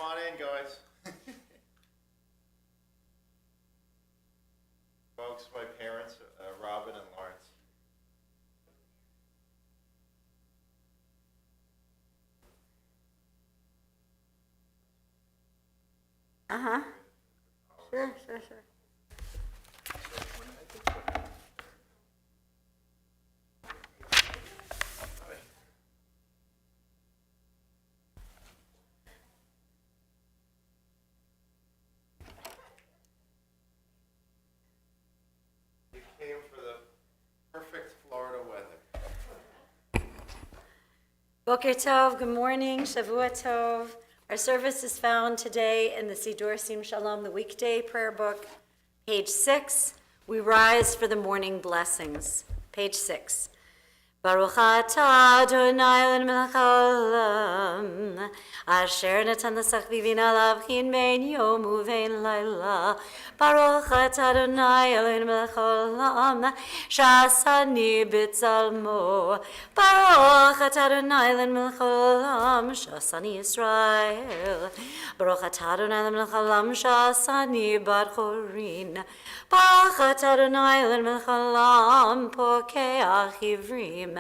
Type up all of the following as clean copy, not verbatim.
on in, guys. Folks, my parents, Robin and Lawrence. Uh-huh. Sure. You came for the perfect Florida weather. Boker Tov, good morning, Shavua Tov. Our service is found today in the Sidur Sim Shalom, the weekday prayer book, page 6. We rise for the morning blessings, page 6. Baruch atah Adonai melech haolam, asher natan lasach vivin alav chin ben yom uvein laila. Baruch atah Adonai Eloheinu melech haolam, shasani b'tzalmo. Baruch atah Adonai Eloheinu melech haolam, shasani Yisrael. Baruch atah Adonai melech haolam, shasani bar chorin. Baruch atah Adonai Eloheinu melech haolam, pokeach ivrim.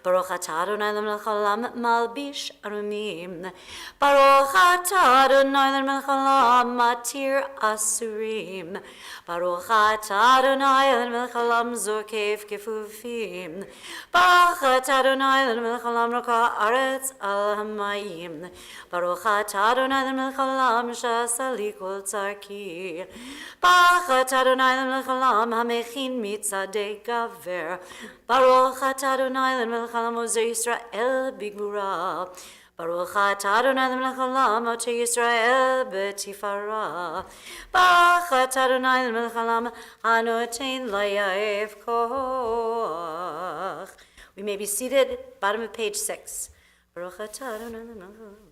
Baruch atah Adonai melech haolam, malbish arumim. Baruch atah Adonai melech haolam, matir asurim. Baruch atah Adonai melech haolam, zokef kefufim. Baruch atah Adonai melech haolam, roka aretz al hamayim. Baruch atah Adonai melech haolam, shasali kol tzarki. Baruch atah Adonai melech haolam, hamechin mitzadei gaver. Baruch atah Adonai melech haolam, ozer Yisrael bigvura. Baruch atah Adonai melech haolam, oter Yisrael betifara. Baruch atah Adonai melech haolam, hanotein layav koach. We may be seated, bottom of page 6. Baruch atah Adonai melech haolam.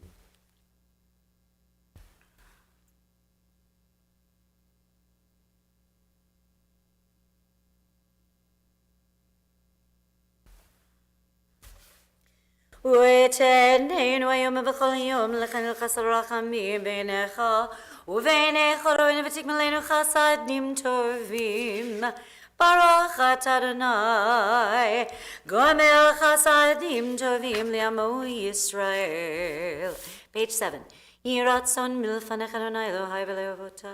ותננו היום ובכל יום לכן לחסר רחמים בעיניך ובעיני חורין ותגמלנו חסדים טובים. ברוך אתה אדוני גומל חסדים טובים לעמו ישראל. Page 7. יהי רצון מלפניך אדוני אלוהי ולאבותי.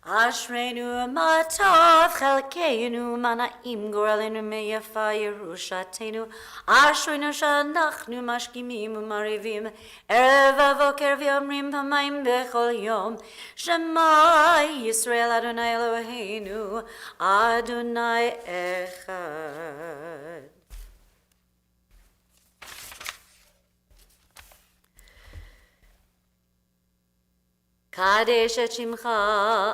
אשרינו מה טוב חלקנו, מה נעים גורלנו מיפה ירושתנו. אשרינו שאנחנו משכימים ומריבים ערב ובוקר ואומרים פעמיים בכל יום, שמע ישראל אדוני אלוהינו, אדוני אחד. קדש את שמך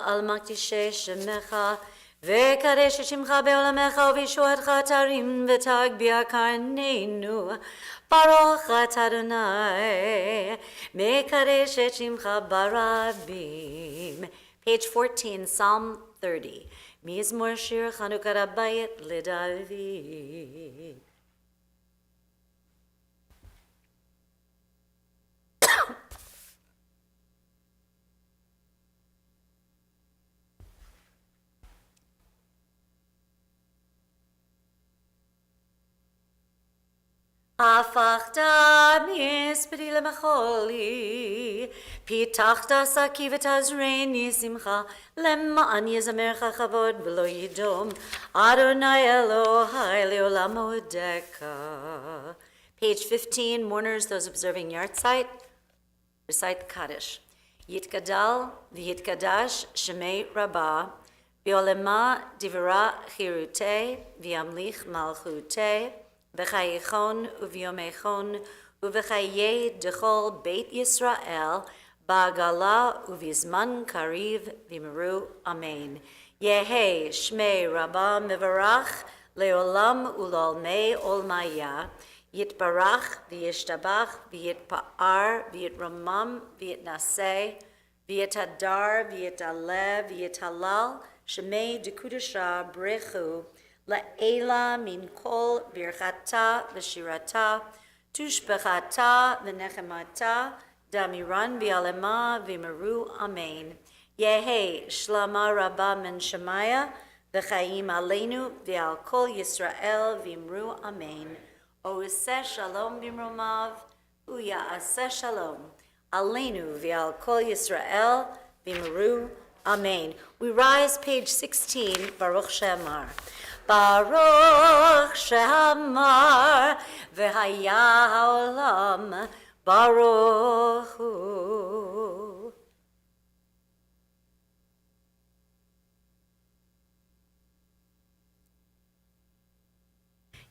על מקדישי שמך, וקדש את שמך בעולמך ובישועתך תרים ותגביה קרננו. ברוך אתה אדוני, מקדש את שמך ברבים. Page 14, Psalm 30. מזמור שיר חנוכת הבית לדוד. הפכת מספדי למחולי, פיתחת שקי ותזרני שמחה, למען יזמרך כבוד ולא ידום, אדוני אלוהי לעולם אוהדיך. Page 15, mourners, those observing yahrzeit, recite Kaddish. יתגדל ויתקדש שמי רבה, בעולמה דברה חירותי וימליך מלכותי, בחייכון וביומייכון ובחיי דכל בית ישראל בעגלה ובזמן קריב ואמרו אמן. יהי שמי רבה מברך לעולם ולעולמי עולמיה, יתברך וישתבח ויתפאר ויתרומם ויתנשא ויתהדר ויתעלה ויתהלל שמי דקודשה ברכו לעילה מן כל ברכתה ושירתה תושבחתה ונחמתה דמירן בעלמה ואמרו אמן. יהי שלמה רבה מן שמיה וחיים עלינו ועל כל ישראל ואמרו אמן. עושה שלום במרומיו ויעשה שלום עלינו ועל כל ישראל ואמרו amen. We rise, page 16, Baruch She'amar. Baruch She'amar v'haya ha'olam Baruch Hu.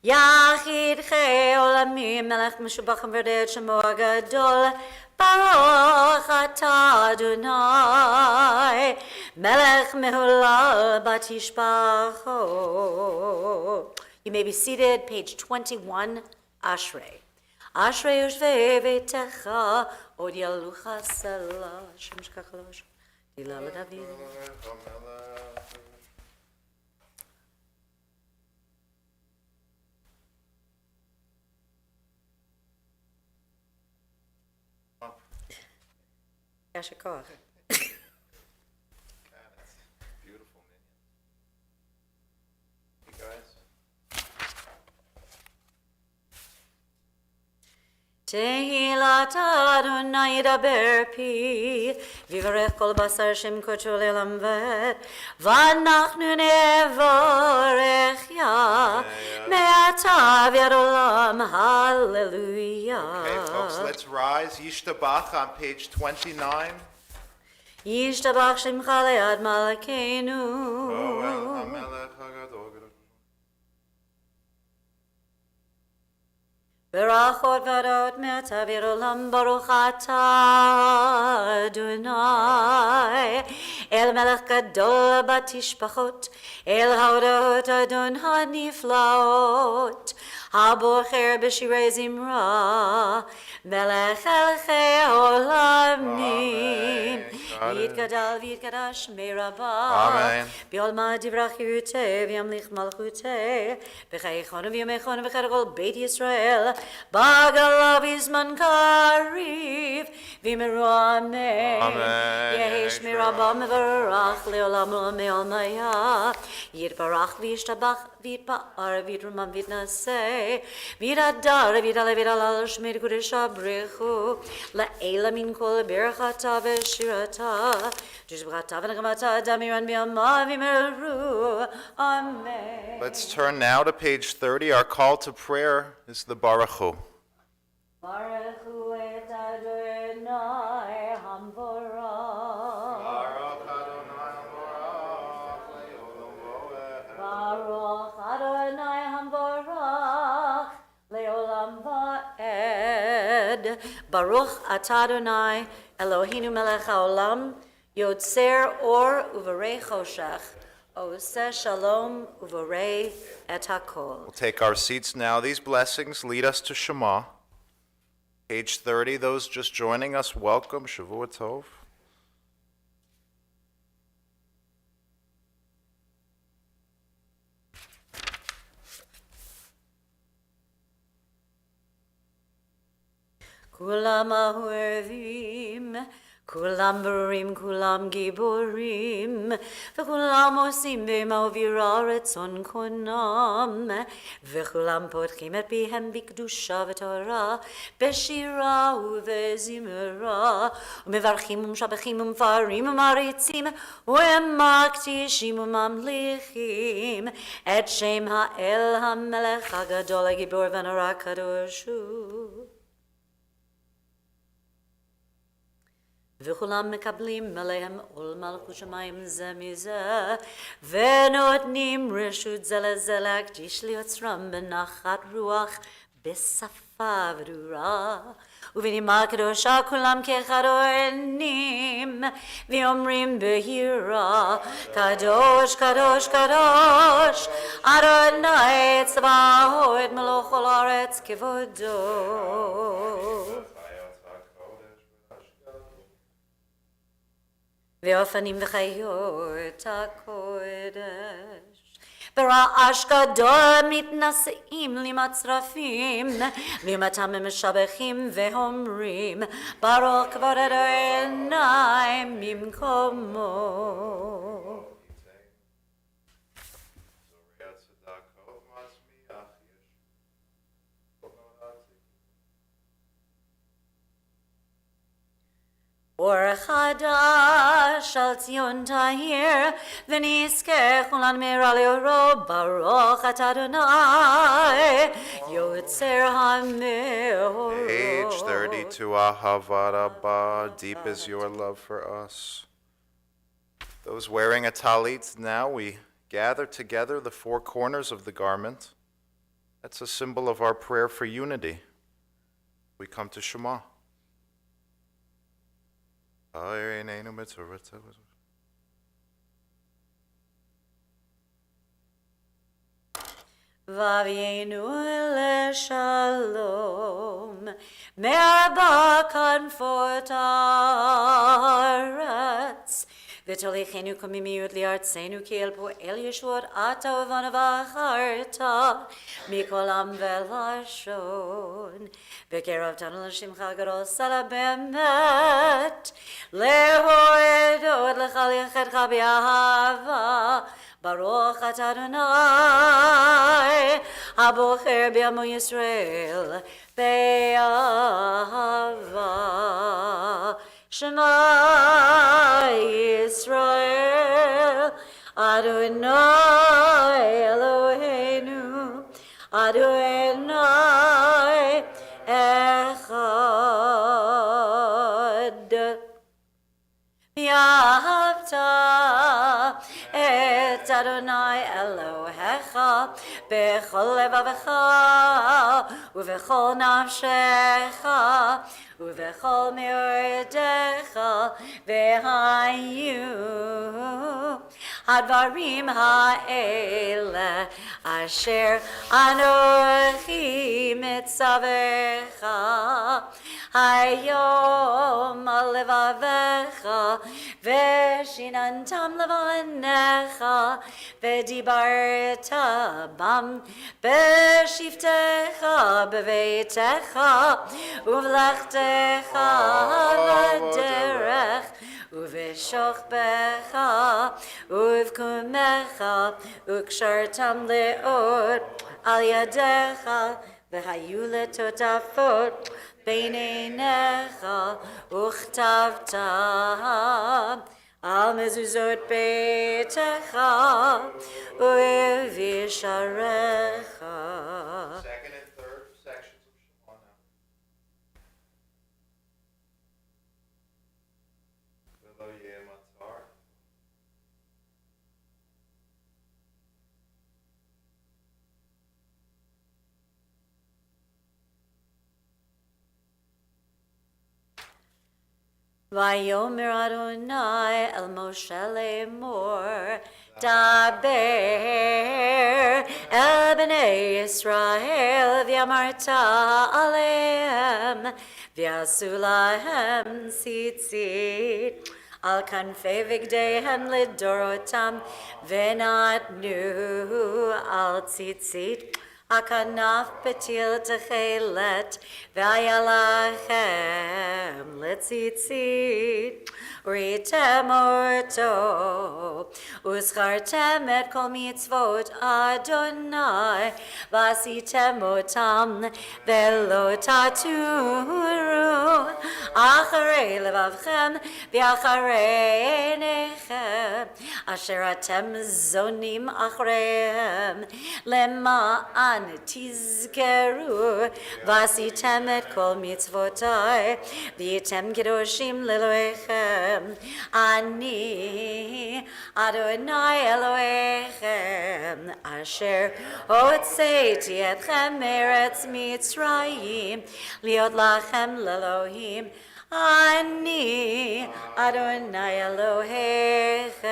יחיד חי עולמים מלך משובח ומבדל שמו הגדול ברוך אתה אדוני מלך מהולל בתשבחו. You may be seated, page 21, Ashrei. Ashrei יושבי ביתך עוד ילוך סלה שם שכח לוש תהילה לדוד. Yasher koach. God, that's beautiful, minion. You guys? תהילת אדוני ידבר פי, ויברך כל בשר שם קודשו לעולם ועד, ואנחנו נברך יה, מעתה ועד עולם, hallelujah. Okay, folks, let's rise. Yishtabach on page 29. ישתבח שמך ליד מלכנו. Oel HaMelech HaGadol. ברכות ועדות מעתה ועד עולם ברוך אתה אדוני אל מלך גדול בתשבחות אל ההודעות אדון הנפלאות הבוחר בשירי זמרה מלך מלכי עולמים יתגדל ויתקדש שמי רבה בעולמה דברה חירותה וימליך מלכותה בחייכנו וימיכנו וחדר כל בית ישראל בגלה בזמן קריב ואמרו אמן. יהי שמי רבה מברך לעולם ולעולמי עולמיה יתברך וישתבח ויתפאר ויתרומם ויתנשא ויתהדר ויתעלה ויתהלל שמי דקודשה ברכו לעילה מן כל ברכתה ושירתה תשבחתה ונחמתה דמירן בעלמה ואמרו אמן. Let's turn now to page 30. Our call to prayer is the Baruch Hu. Baruch Hu et Adonai Hamvorach. Baruch Adonai Hamvorach le'olam va'ed. Baruch Adonai Hamvorach le'olam va'ed. Baruch atah Adonai Eloheinu melech haolam yotzer or uvarei choshech oseh shalom uvarei et hakol. We'll take our seats now. These blessings lead us to Shema. Page 30, those just joining us, welcome. Shavua Tov. Kulam ahuevim, kulam barim, kulam giborim, v'kulam osim b'ma'ovira retzon konam, v'kulam potchim et pihem b'kedusha v'torah, b'shira u'v'zimra, u'mevarchim u'mshabachim u'mfarim u'maritzim, u'makdishim u'mamlichim, et shem ha'el ha'melech ha'gadol ha'gibor v'nora kadosh hu. וכולם מקבלים עליהם עול מלכות שמיים זה מזה ונותנים רשות זה לזה להקדיש ליוצרם בנחת רוח בשפה ברורה, ובנימה קדושה כולם כחרונים, ואומרים בהירה, קדוש, קדוש, קדוש, אדוני צבאות מלוך כל הארץ כבודו. ואופנים וחיות הקודש. ברעש גדול מתנשאים למצרפים, לעומתם הם משבחים ואומרים, ברוך כבוד אדוני ממקומו. אור חדש על ציון תאיר, ונזכה כולנו מהרה לאורו, ברוך אתה אדוני, יוצר המאורות. Page 32, Ahavat Abba, deep is your love for us. Those wearing a talit now, we gather together the four corners of the garment. That's a symbol of our prayer for unity. We come to Shema. Vavienu leshalom, merba comfort aretz, v'tolichenu komimiut liartzenu ki el po'el yeshua ata uvana v'acharta, mikol am velashon, v'kerav tanu l'shimcha gadol sala bemet, lehoedod l'chal yachetcha b'ahava, Baruch atah Adonai, abocher b'amo Yisrael, be'ahava. Shema Yisrael, Adonai Eloheinu, Adonai echad. V'ahavta et Adonai Elohecha bechol levavecha uvechol nafshecha uvechol me'ordecha v'hayu hadvarim ha'ele asher anochi mitzavecha hayom al levavecha v'shinantam levanecha v'dibarta bam b'shiftecha b'veitecha uv'lachtecha v'derech uv'shochbecha uv'kumecha u'kshartam le'od al yadecha v'hayu letotafot b'neinecha u'chtavta al mezuzot beitecha u'visharecha. Second and third sections of Shema now. V'lo yeh matzar. Vayomer Adonai el Moshe lemor, daber el bnei Yisrael v'yamarta alehem v'yasu lahem tzitzit al kanfei v'gdeihem lidorotam v'natnu al tzitzit Akanaf petil techelet v'ayalachem letzitzit ritem orto uschartem et kol mitzvot Adonai v'asitem otam v'lo taturu acharei levavchem v'acharei einechem asher atem zonim achareihem lema'an תזכרו, ועשיתם את כל מצוותיי, והייתם קדושים לאלוהיכם. אני, אדוני אלוהיכם, אשר הוצאתי אתכם מארץ מצרים, להיות לכם לאלוהים. אני, אדוני אלוהיכם,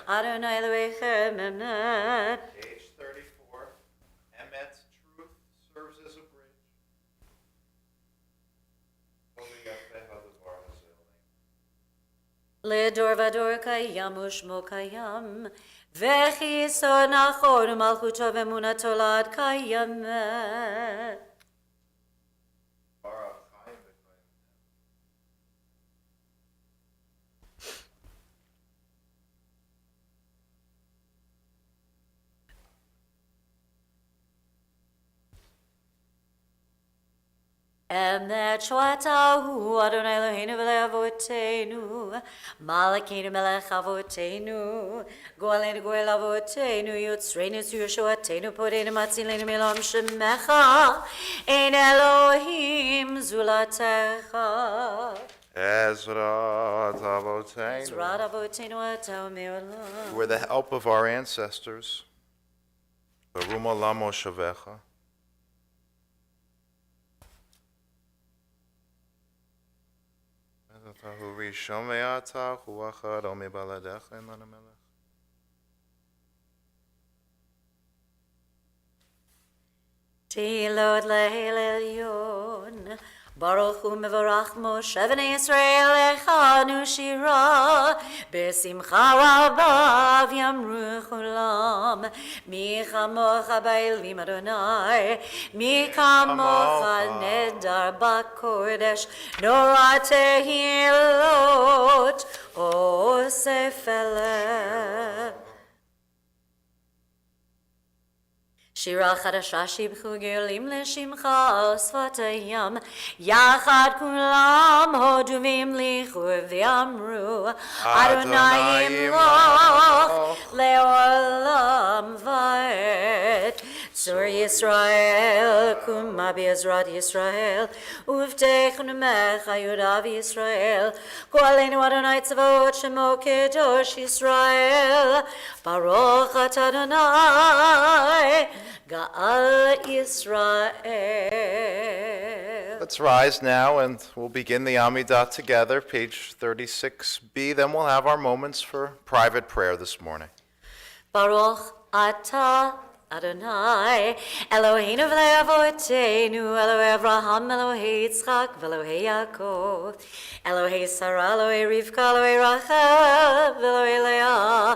אדוני אלוהיכם, אמת. Page 34. Emet's truth serves as a bridge. לדור ודור קיים ושמו קיים, וכי סוד נכון ומלכותו ואמונתו לעד קיימת. אמת שועתהו אדוני אלוהינו ולאבותינו, מלכנו מלך אבותינו, גואלנו גואל אבותינו, יוצרנו ישועתנו, פודנו מצילנו מעולם שמך, אין אלוהים זולתך. Ezrat Avotenu. עזרת אבותינו אתה מעולם. With the help of our ancestors, Barum Olam Moshevecha, Hu Rishon Ve'ata Hu Achad Omi Baladecha Iman HaMelech. תהילות לאל עליון, ברוך הוא מבורך משה בני ישראל, הכנו שירה, בשמחה רבה ויאמרו כולם, מי כמוך באלים אדוני, מי כמוך נדר בקודש, נורא תהילות, אוסף אלף. שירה חדשה שיבחו גאולים לשמך על שפת הים, יחד כולם הודו והמליכו ואמרו, אדוני ימלוך לעולם ועד. צור ישראל, קומה בעזרת ישראל, ובטח נמך יהודה וישראל, גואלנו אדוני צבאות שמו קדוש ישראל, ברוך אתה אדוני גאל ישראל. Let's rise now and we'll begin the Amidah together, page 36b. Then we'll have our moments for private prayer this morning. Baruch atah Adonai, Eloheinu v'le'avotenu, Elohei Avraham, Elohei Yitzchak, v'Elohei Yaakov, Elohei Sarah, Elohei Rivka, Elohei Rachel, v'Elohei Leah,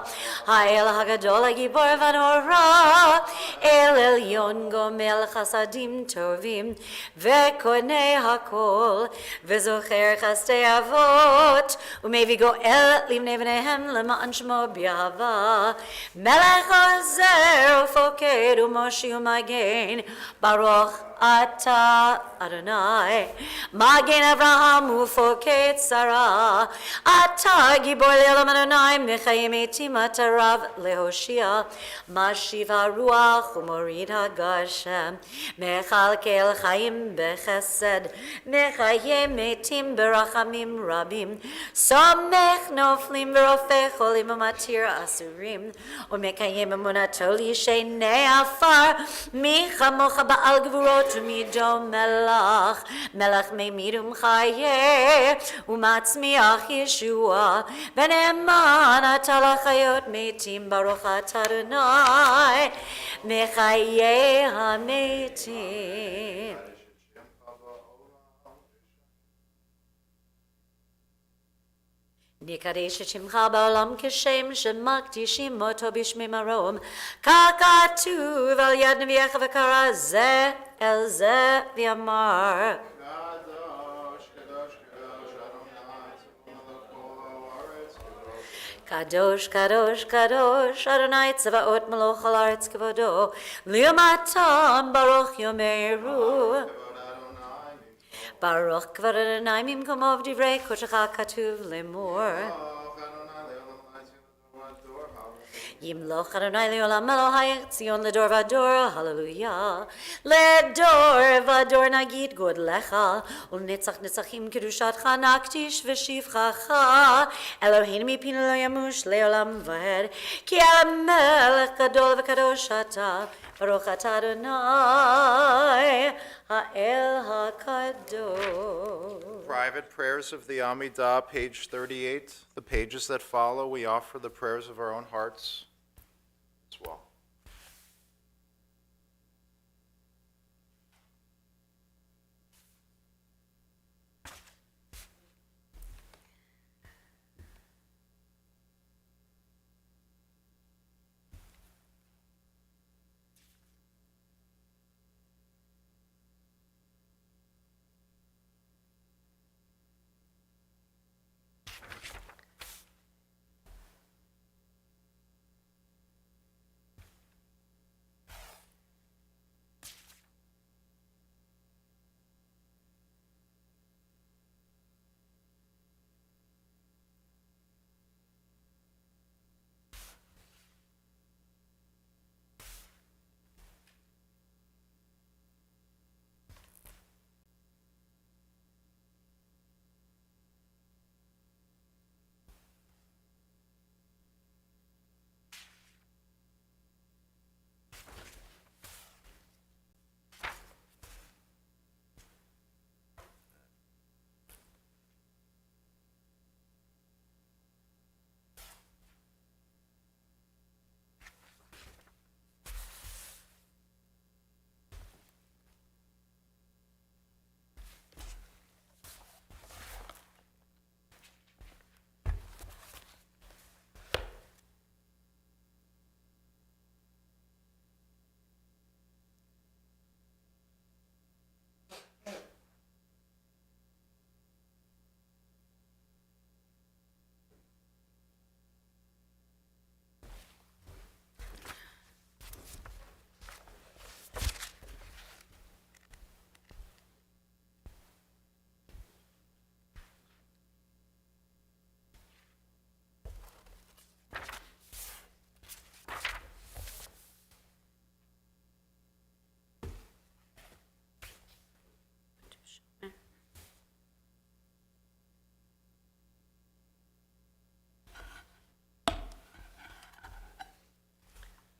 Ha'el HaGadol HaGibor v'Norah, El Elyon Gomel Chasadim Tovim, v'Konei HaKol, v'Zocher Chastei Avot, u'mevi Goel Livnei V'neihem L'ma'an Shmo B'Yahava, Melech Ozer Ufokeh Umoshi Umagen, Baruch Ata Adonai, Magen Avraham Ufokeh Sarah, Ata Gibor Le'olam Adonai, Mechayim Etim Atarav Lehoshia, Mashiv HaRuach Umorid HaGashem, Mechalkel Chaim Bechesed, Mechayim Etim Berachamim Rabim, Somech Noflim Verofeh Cholim Umatir Asurim, Umekayim Emunato L'Yishenei Afar, Mi Chamocha Ba'al Gvurot Umido Melach, Melech Meimid Umchayeh, Umatzmiach Yeshua, V'ne'eman Ata L'chayot Metim, Baruch Ata Adonai, Mechayeh HaMetim. נקדש את שמך בעולם כשם שמקדישים אותו בשמי מרום, ככתוב על יד נביאך וקרא זה אל זה ואמר, קדוש קדוש קדוש אדוני צבאות מלוך על הארץ כבודו, לעומתם ברוך יאמרו. ברוך כבוד אדוני ממקומו ודברי קודשך כתוב לאמור. Yimloch Adonai le'olam Elohai Tzion ledor vador, hallelujah. Ledor vador nagid god lecha, ulnetzach netzachim kedushatcha naktish v'shivchacha. Eloheinu mipinu lo yamush le'olam vaed, ki el melech gadol v'kadosh ata, baruch atah Adonai ha'el ha'kadosh. Private prayers of the Amidah, page 38. The pages that follow, we offer the prayers of our own hearts as well.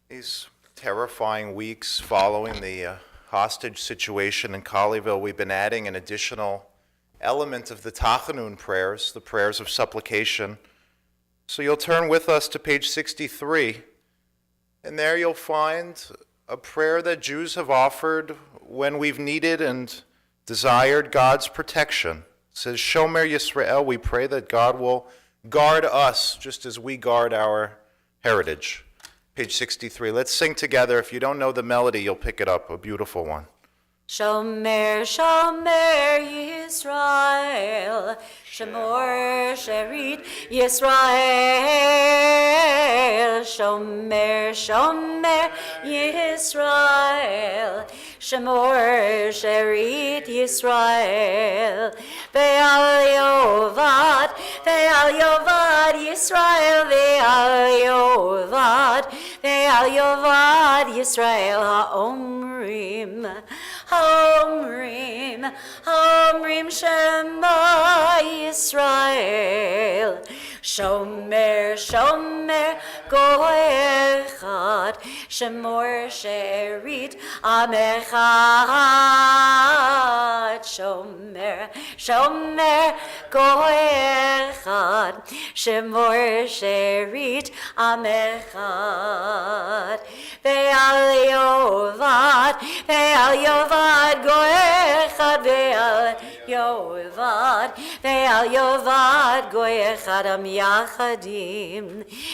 These terrifying weeks following the hostage situation in Colleyville, we've been adding an additional element of the Tachanun prayers, the prayers of supplication. So you'll turn with us to page 63, and there you'll find a prayer that Jews have offered when we've needed and desired God's protection. It says, Shomer Yisrael, we pray that God will guard us just as we guard our heritage. Page 63. Let's sing together. If you don't know the melody, you'll pick it up. A beautiful one. Shomer, Shomer Yisrael, Shemor Sherit Yisrael, Shomer, Shomer Yisrael, Shemor Sherit Yisrael, Ve'al Yovad, Ve'al Yovad Yisrael, Ve'al Yovad, Ve'al Yovad Yisrael HaOmrim, Homrim, Homrim Shema Yisrael, Shomer, Shomer Goy Echad, Shemor Sherit Am Echad, Shomer, Shomer Goy Echad, Shemor Sherit Am Echad, Ve'al Yovad, Ve'al Yovad Goy Echad, Ve'al Yovad, Ve'al Yovad Goy Echad Am Yachadim,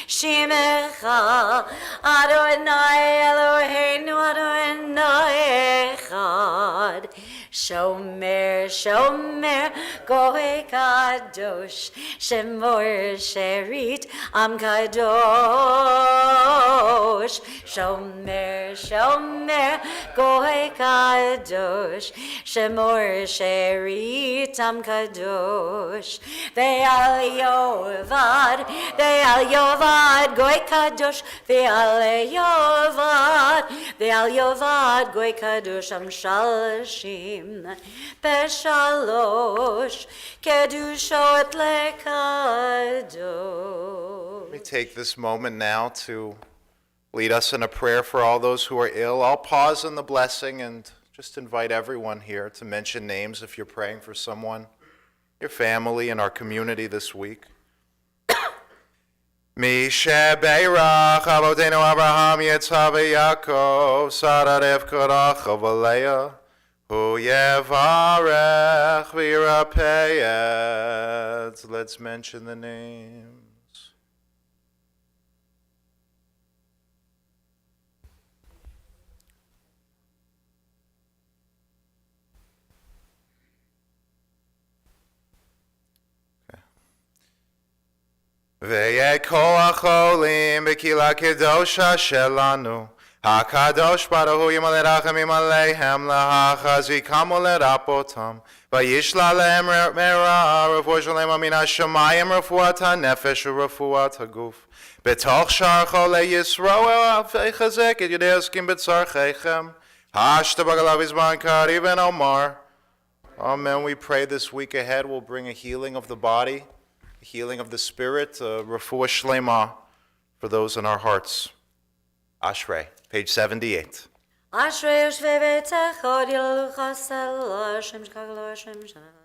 Shimecha Adonai Eloheinu Adonai Echad, Shomer, Shomer Goy Kadosh, Shemor Sherit Am Kadosh, Shomer, Shomer, Goy Kadosh, Shemor Sheritam Kadosh, Ve'al Yovad, Goy Kadosh, Ve'al Yovad, Goy Kadosh, Am Shalashim, Peshalosh, Kedushot Lekadosh. Let me take this moment now to lead us in a prayer for all those who are ill. I'll pause in the blessing and just invite everyone here to mention names if you're praying for someone, your family, and our community this week. Mishe Beirach, Avodeinu Abraham, Yitzhak, Yaakov, Sarah, Rivka, Rachel, Leah, Hu Yevarech, V'Yirapeh. Let's mention the names. Ve'yeh kol ha'cholim b'kila kedosha shelanu HaKadosh Baruch Hu yimalei rachamim aleihem lahachazikamu lerapotam vayishla lehem me'ara refuah shalema min hashamayim refuat ha'nefesh u'refuat ha'guf b'toch shar cholei Yisroel v'chazek et yedei oskim b'tzarcheichem hashta b'galav izman kariv and omar. Amen. We pray this week ahead will bring a healing of the body, healing of the spirit, refuah shlema for those in our hearts. Ashrei, page 78. Ashrei yoshvei beitecha dilucha sela Hashem shkaglo Hashem shanati.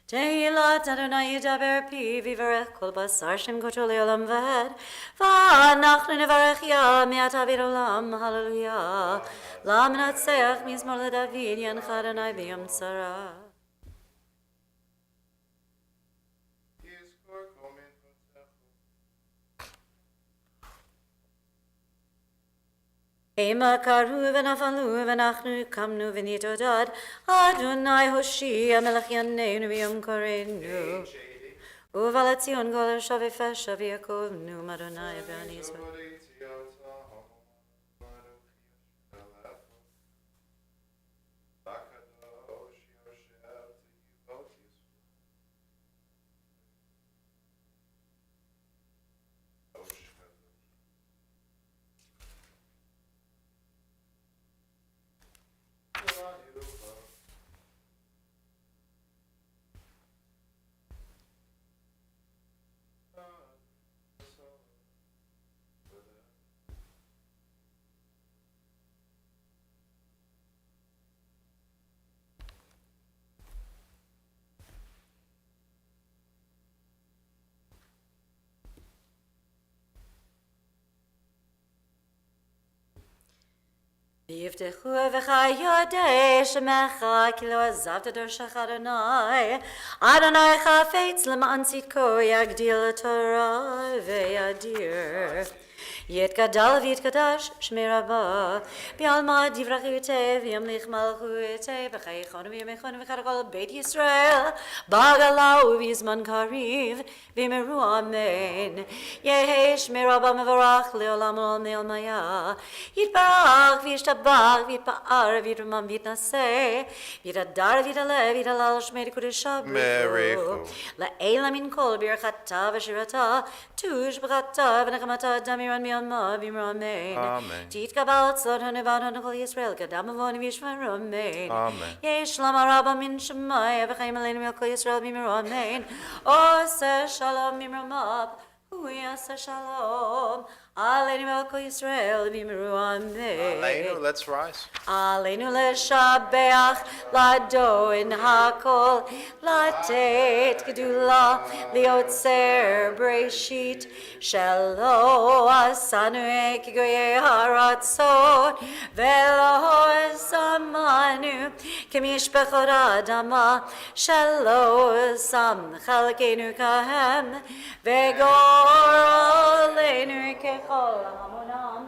Tehillat Adonai yidaber pi v'yivarech kol basar shem koto le'olam v'ed v'anachnu nevarech ya me'ata v'ed olam hallelujah la menatzeach mizmor leDavid yancha Adonai b'yom tzara. Ema karu v'nafalu v'nachnu kamnu v'nitodad Adonai Hoshia melech yaneinu v'yom korenu uvalatzion kol shavifesh v'yakovnu Adonai v'ani Yisrael. Yiftechu v'chayodei shemecha ki lo azavta dorshach Adonai Adonai chafetz l'ma'an tzidko yagdil Torah ve'yadir Yitgadal v'yitkadash shmei rabbah B'alma divrach yitev yamlich malchutei b'chaychonu v'yamechonu v'chadakol beit Yisrael B'agalau v'yizman kariv v'meru amen Yehi shmei rabbah mevarach le'olam ol'mei maya Yitbarach v'yishtabach v'yitpa'ar v'yitramam v'yitnaseh v'yitadar v'yitaleh v'yitalal shmei kodesha Merichu. La'elam min kol birchata v'shirata tush b'chata v'nechamata damiran mi'alma v'yimramein Amen. Titkabal tzod ha'nevad ha'nechol Yisrael kadam avon v'yishmaramein Amen. Yesh lama rabba min shemai v'chaim aleinu mi'alkol Yisrael v'yimramein Oseh shalom v'yimramab Hu yaseh shalom Aleinu Melko Yisrael v'imru amen. Aleinu, let's rise. Aleinu leshabeach ladoin hakol latet gedula liotzer breshit shelo asanu ekigoye haratzot velo samanu kemishpechot adama shelo sam chalkenu kahem vegor aleinu kechol hamonam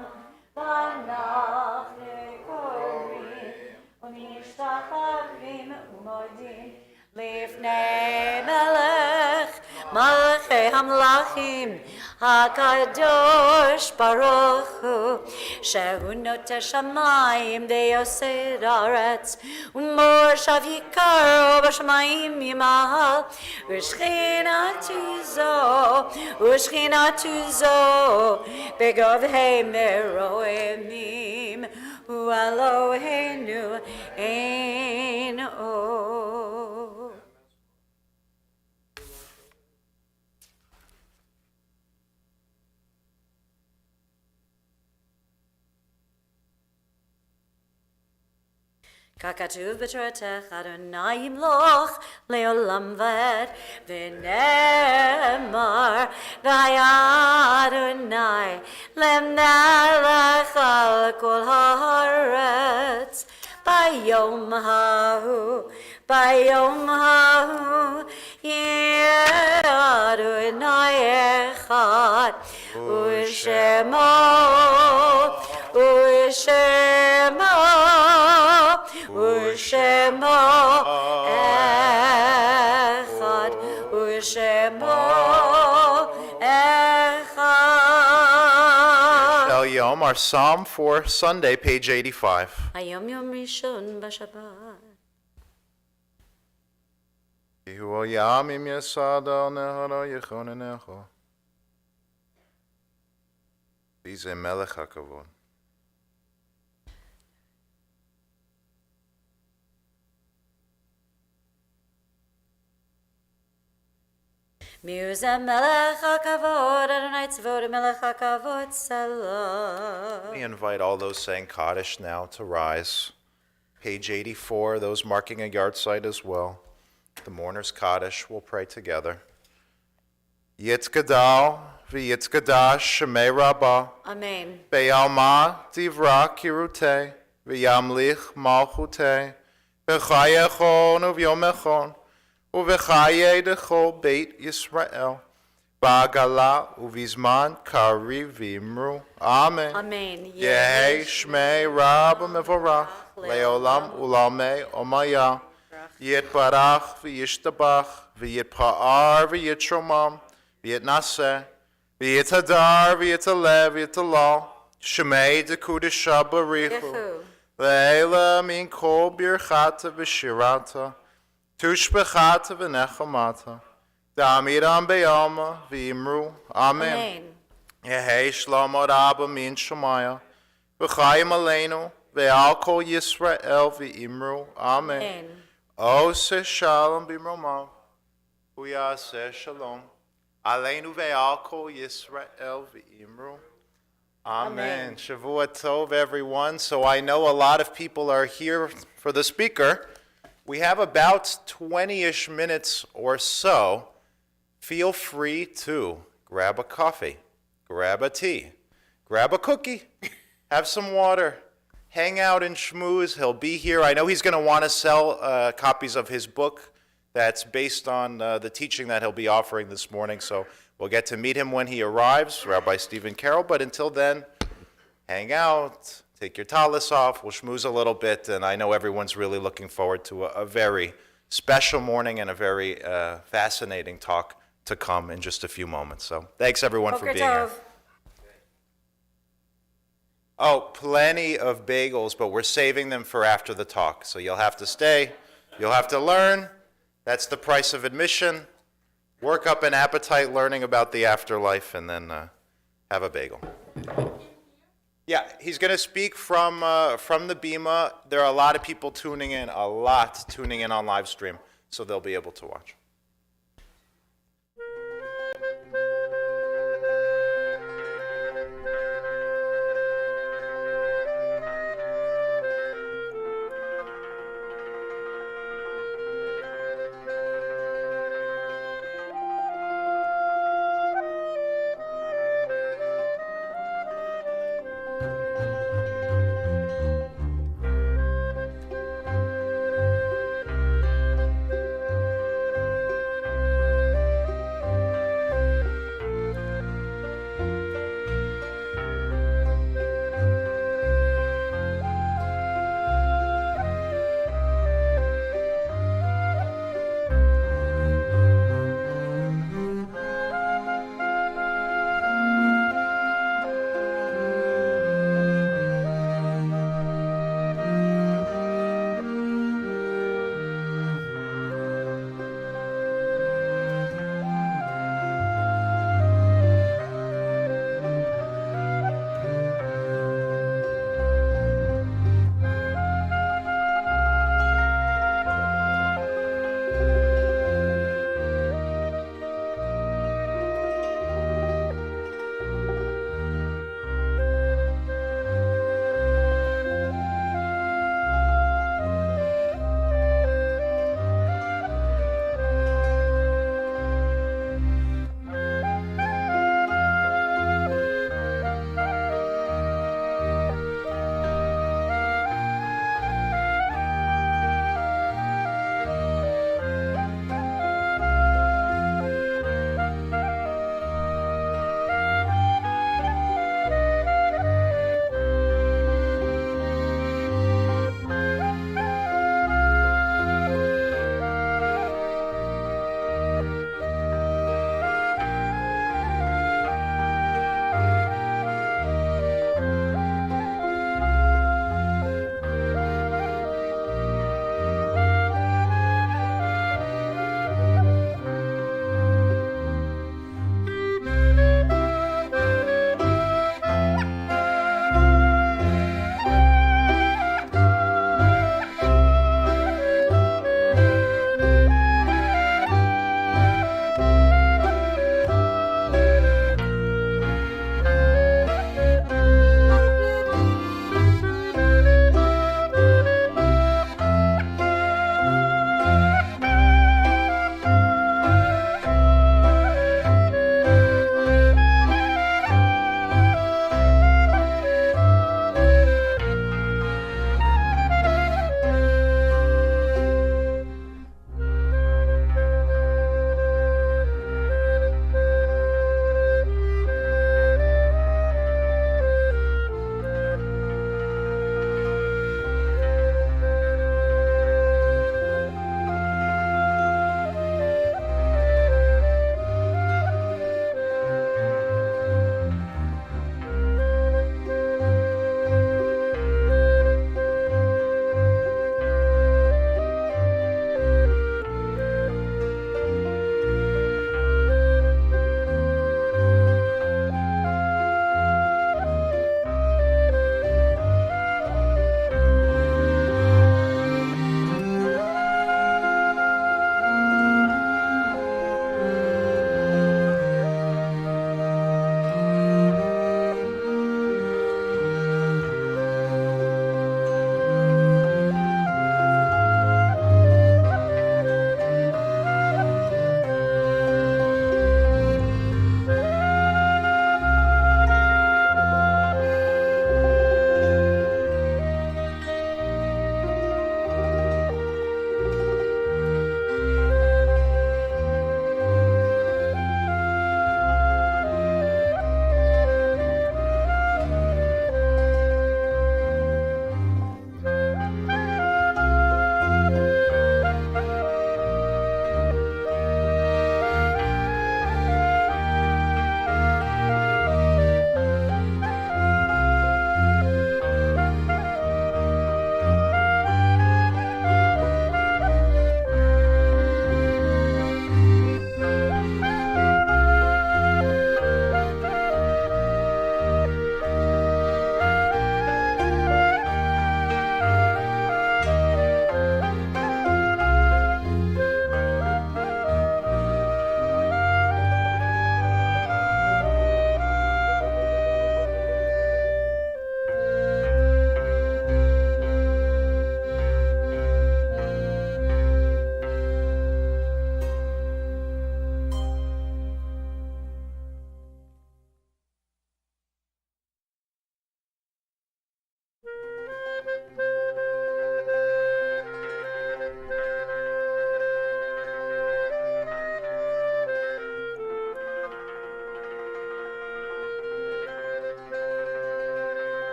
vanach ומשתחווים ומודים לפני מלך מלכי המלכים הקדוש ברוך הוא שהוא נוטה שמיים ויוסד ארץ ומושב יקרו בשמיים ימהל ושכינתו זו בגובהי מרוממים הוא אלוהינו אין עוד. ככתוב בתורתך, אדוני ימלוך לעולם ועד, ונאמר, והיה אדוני למלך על כל הארץ. ביום ההוא יהיה אדוני אחד, ושמו אחד, ושמו אחד. El Yom, our Psalm for Sunday, page 85. היום יום ראשון בשבת. כי הוא ים אם יסד על נהרו יכוננך. מי זה מלך הכבוד? מי זה מלך הכבוד, אדוני צבאות מלך הכבוד, סלם. We invite all those saying Kaddish now to rise. Page 84, those marking a yard site as well. The Mourner's Kaddish, we'll pray together. Yitzgadal v'yitzgadash shemei Rabba Amen. be'alma divra kirute v'yamlich malchute v'chayechon uv'yomechon uv'chaye dechol beit Yisrael ba'agala uv'izman kari v'imru. Amen. Amen. Yehi shmei Rabba mevorach leolam ulamei omaya yitbarach v'yishtabach v'yitpa'ar v'yitromam v'yitnaseh v'yitadar v'yitalev v'yitalal shmei dekudesha barichu le'ela min kol birchata v'shirata tushbechata v'nechamata da'amiram be'alma v'imru. Amen. Amen. Yehi shlomo Rabba min Shemaya v'chayim aleinu ve'al kol Yisrael v'imru. Amen. Amen. Ose shalom b'mromav uyaseh shalom aleinu ve'al kol Yisrael v'imru. Amen. Shavua tov, everyone. So I know a lot of people are here for the speaker. We have about 20-ish minutes or so. Feel free to grab a coffee, grab a tea, grab a cookie, have some water, hang out and schmooze. He'll be here. I know he's going to want to sell copies of his book that's based on the teaching that he'll be offering this morning. So we'll get to meet him when he arrives, Rabbi Stephen Carroll. But until then, hang out, take your talis off, we'll schmooze a little bit. And I know everyone's really looking forward to a very special morning and a very fascinating talk to come in just a few moments. So thanks, everyone, for Boker being here. tov. Oh, plenty of bagels, but we're saving them for after the talk. So you'll have to stay. You'll have to learn. That's the price of admission. Work up an appetite learning about the afterlife, and then have a bagel. Yeah, he's going to speak from the Bima. There are a lot of people tuning in on live stream, so they'll be able to watch.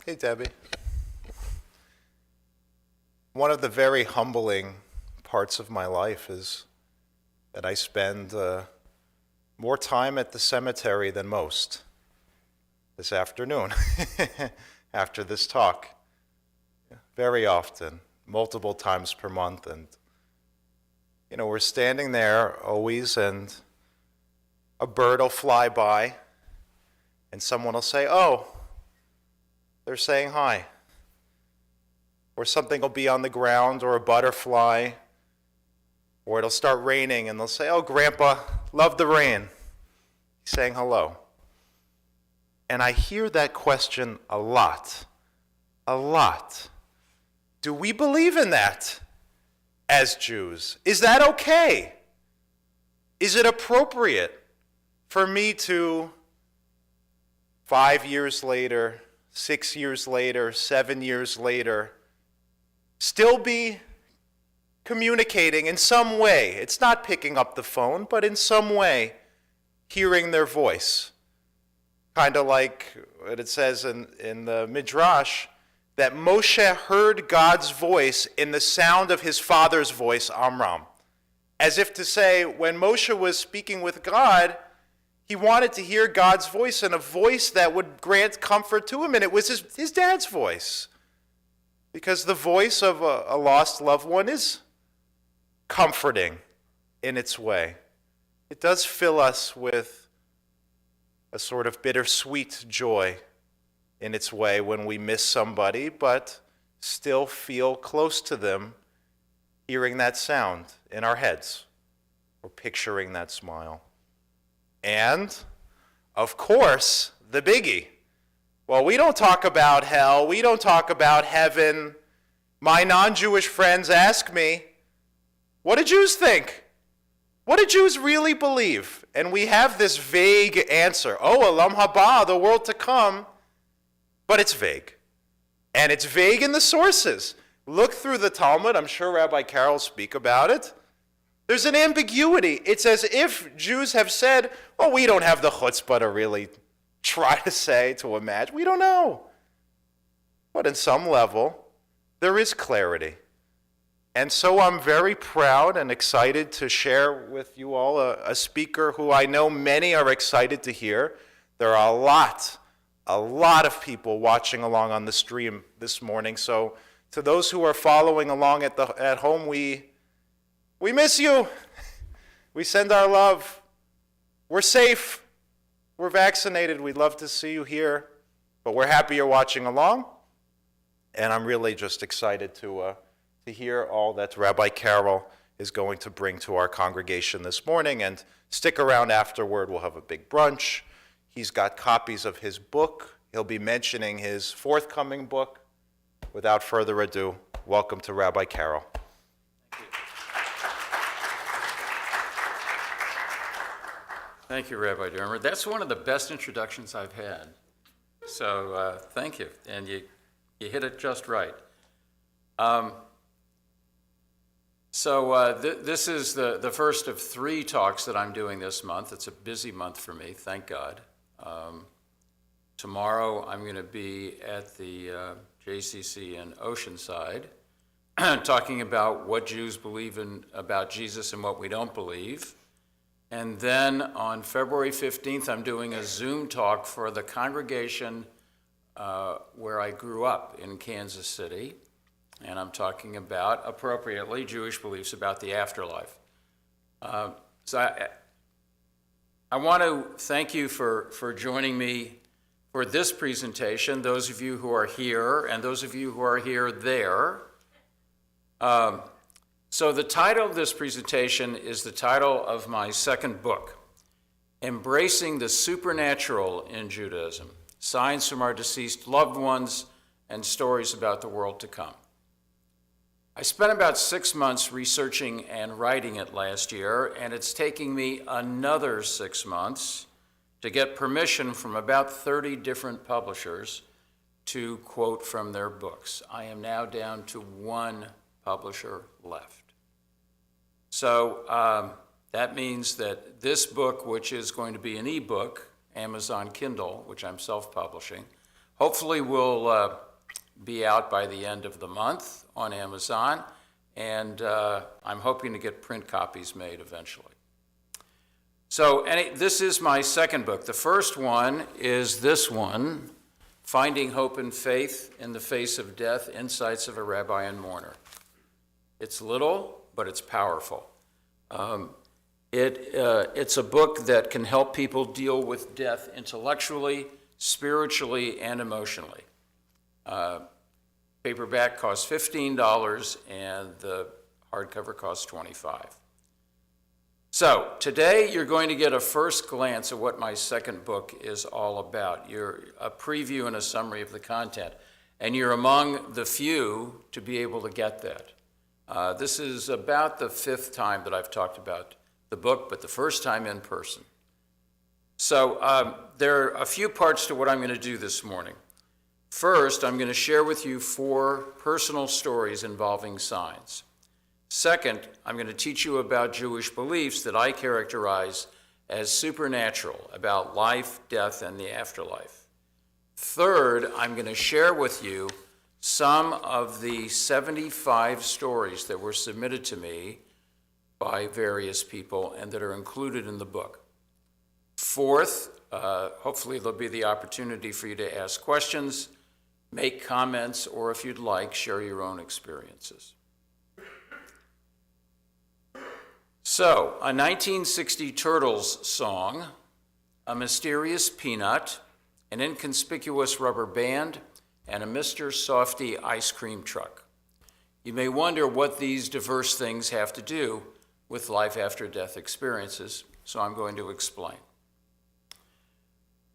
Hey, Debbie. One of the very humbling parts of my life is that I spend more time at the cemetery than most this afternoon after this talk. Very often, multiple times per month. And, we're standing there always, and a bird will fly by, and someone will say, "Oh, they're saying hi." Or something will be on the ground, or a butterfly, or it'll start raining, and they'll say, "Oh, Grandpa, love the rain." He's saying hello. And I hear that question a lot. A lot. Do we believe in that as Jews? Is that okay? Is it appropriate for me to, 5 years later, 6 years later, 7 years later, still be communicating in some way? It's not picking up the phone, but in some way, hearing their voice. Kind of like what it says in the Midrash, that Moshe heard God's voice in the sound of his father's voice, Amram. As if to say, when Moshe was speaking with God, he wanted to hear God's voice, and a voice that would grant comfort to him, and it was his dad's voice. Because the voice of a lost loved one is comforting in its way. It does fill us with a sort of bittersweet joy in its way when we miss somebody, but still feel close to them, hearing that sound in our heads, or picturing that smile. And, of course, the biggie. Well, we don't talk about hell, we don't talk about heaven. My non-Jewish friends ask me, what do Jews think? What do Jews really believe? And we have this vague answer, Olam haba, the world to come. But it's vague. And it's vague in the sources. Look through the Talmud. I'm sure Rabbi Carol will speak about it. There's an ambiguity. It's as if Jews have said, we don't have the chutzpah to really try to say, to imagine. We don't know. But in some level, there is clarity. And so I'm very proud and excited to share with you all a speaker who I know many are excited to hear. There are a lot of people watching along on the stream this morning. So to those who are following along at home, we miss you. We send our love. We're safe. We're vaccinated. We'd love to see you here. But we're happy you're watching along. And I'm really just excited to hear all that Rabbi Carol is going to bring to our congregation this morning. And stick around afterward. We'll have a big brunch. He's got copies of his book. He'll be mentioning his forthcoming book. Without further ado, welcome to Rabbi Carol. Thank you, Rabbi Dermer. That's one of the best introductions I've had. So thank you. And you hit it just right. This is the first of 3 talks that I'm doing this month. It's a busy month for me, thank God. Tomorrow I'm going to be at the JCC in Oceanside talking about what Jews believe about Jesus and what we don't believe. And then on February 15th, I'm doing a Zoom talk for the congregation where I grew up in Kansas City. And I'm talking about, appropriately, Jewish beliefs about the afterlife. I want to thank you for joining me for this presentation, those of you who are here and those of you who are here there. So the title of this presentation is the title of my second book, Embracing the Supernatural in Judaism, Signs from Our Deceased Loved Ones and Stories About the World to Come. I spent about 6 months researching and writing it last year, and it's taking me another 6 months to get permission from about 30 different publishers to quote from their books. I am now down to 1 publisher left. So that means that this book, which is going to be an ebook, Amazon Kindle, which I'm self-publishing, Hopefully will be out by the end of the month on Amazon, and I'm hoping to get print copies made eventually. So this is my second book. The first one is this one, Finding Hope and Faith in the Face of Death, Insights of a Rabbi and Mourner. It's little, but it's powerful. It's a book that can help people deal with death intellectually, spiritually, and emotionally. Paperback costs $15, and the hardcover costs $25. So today you're going to get a first glance at what my second book is all about. You're a preview and a summary of the content, and you're among the few to be able to get that. This is about the fifth time that I've talked about the book, but the first time in person. So there are a few parts to what I'm going to do this morning. First, I'm going to share with you 4 personal stories involving signs. Second, I'm going to teach you about Jewish beliefs that I characterize as supernatural, about life, death, and the afterlife. Third, I'm going to share with you some of the 75 stories that were submitted to me by various people and that are included in the book. Fourth, hopefully there'll be the opportunity for you to ask questions, make comments, or if you'd like, share your own experiences. So, a 1960 Turtles song, a mysterious peanut, an inconspicuous rubber band, and a Mr. Softy ice cream truck. You may wonder what these diverse things have to do with life after death experiences, so I'm going to explain.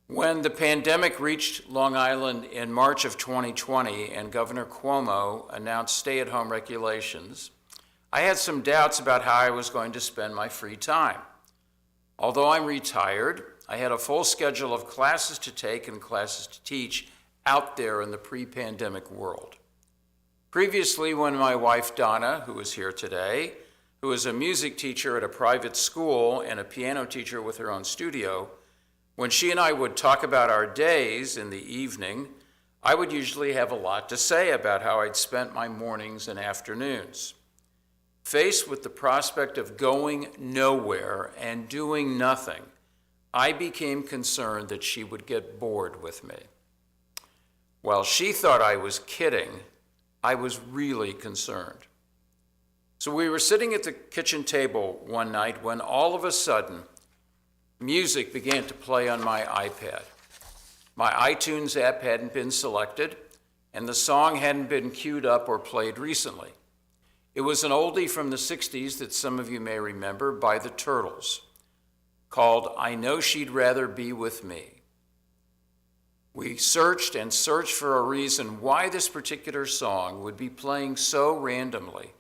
When the pandemic reached Long Island in March of 2020 and Governor Cuomo announced stay-at-home regulations, I had some doubts about how I was going to spend my free time. Although I'm retired, I had a full schedule of classes to take and classes to teach out there in the pre-pandemic world. Previously, when my wife Donna, who is here today, who is a music teacher at a private school and a piano teacher with her own studio, when she and I would talk about our days in the evening, I would usually have a lot to say about how I'd spent my mornings and afternoons. Faced with the prospect of going nowhere and doing nothing, I became concerned that she would get bored with me. While she thought I was kidding, I was really concerned. So we were sitting at the kitchen table one night when all of a sudden, music began to play on my iPad. My iTunes app hadn't been selected, and the song hadn't been queued up or played recently. It was an oldie from the 60s that some of you may remember by the Turtles, called I Know She'd Rather Be With Me. We searched and searched for a reason why this particular song would be playing so randomly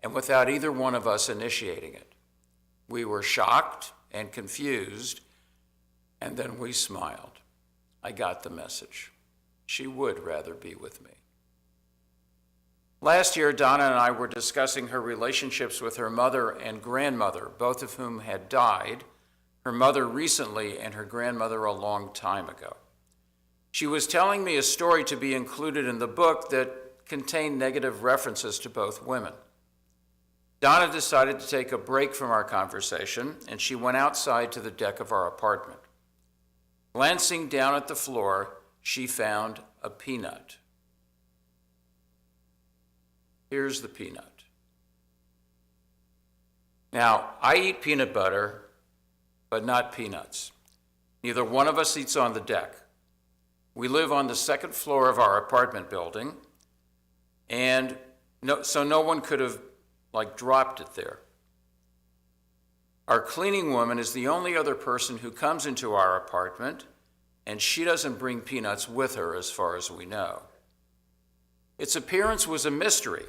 and without either one of us initiating it. We were shocked and confused, and then we smiled. I got the message. She would rather be with me. Last year, Donna and I were discussing her relationships with her mother and grandmother, both of whom had died, her mother recently and her grandmother a long time ago. She was telling me a story to be included in the book that contained negative references to both women. Donna decided to take a break from our conversation, and she went outside to the deck of our apartment. Glancing down at the floor, she found a peanut. Here's the peanut. Now, I eat peanut butter, but not peanuts. Neither one of us eats on the deck. We live on the second floor of our apartment building, and so no one could have dropped it there. Our cleaning woman is the only other person who comes into our apartment, and she doesn't bring peanuts with her as far as we know. Its appearance was a mystery,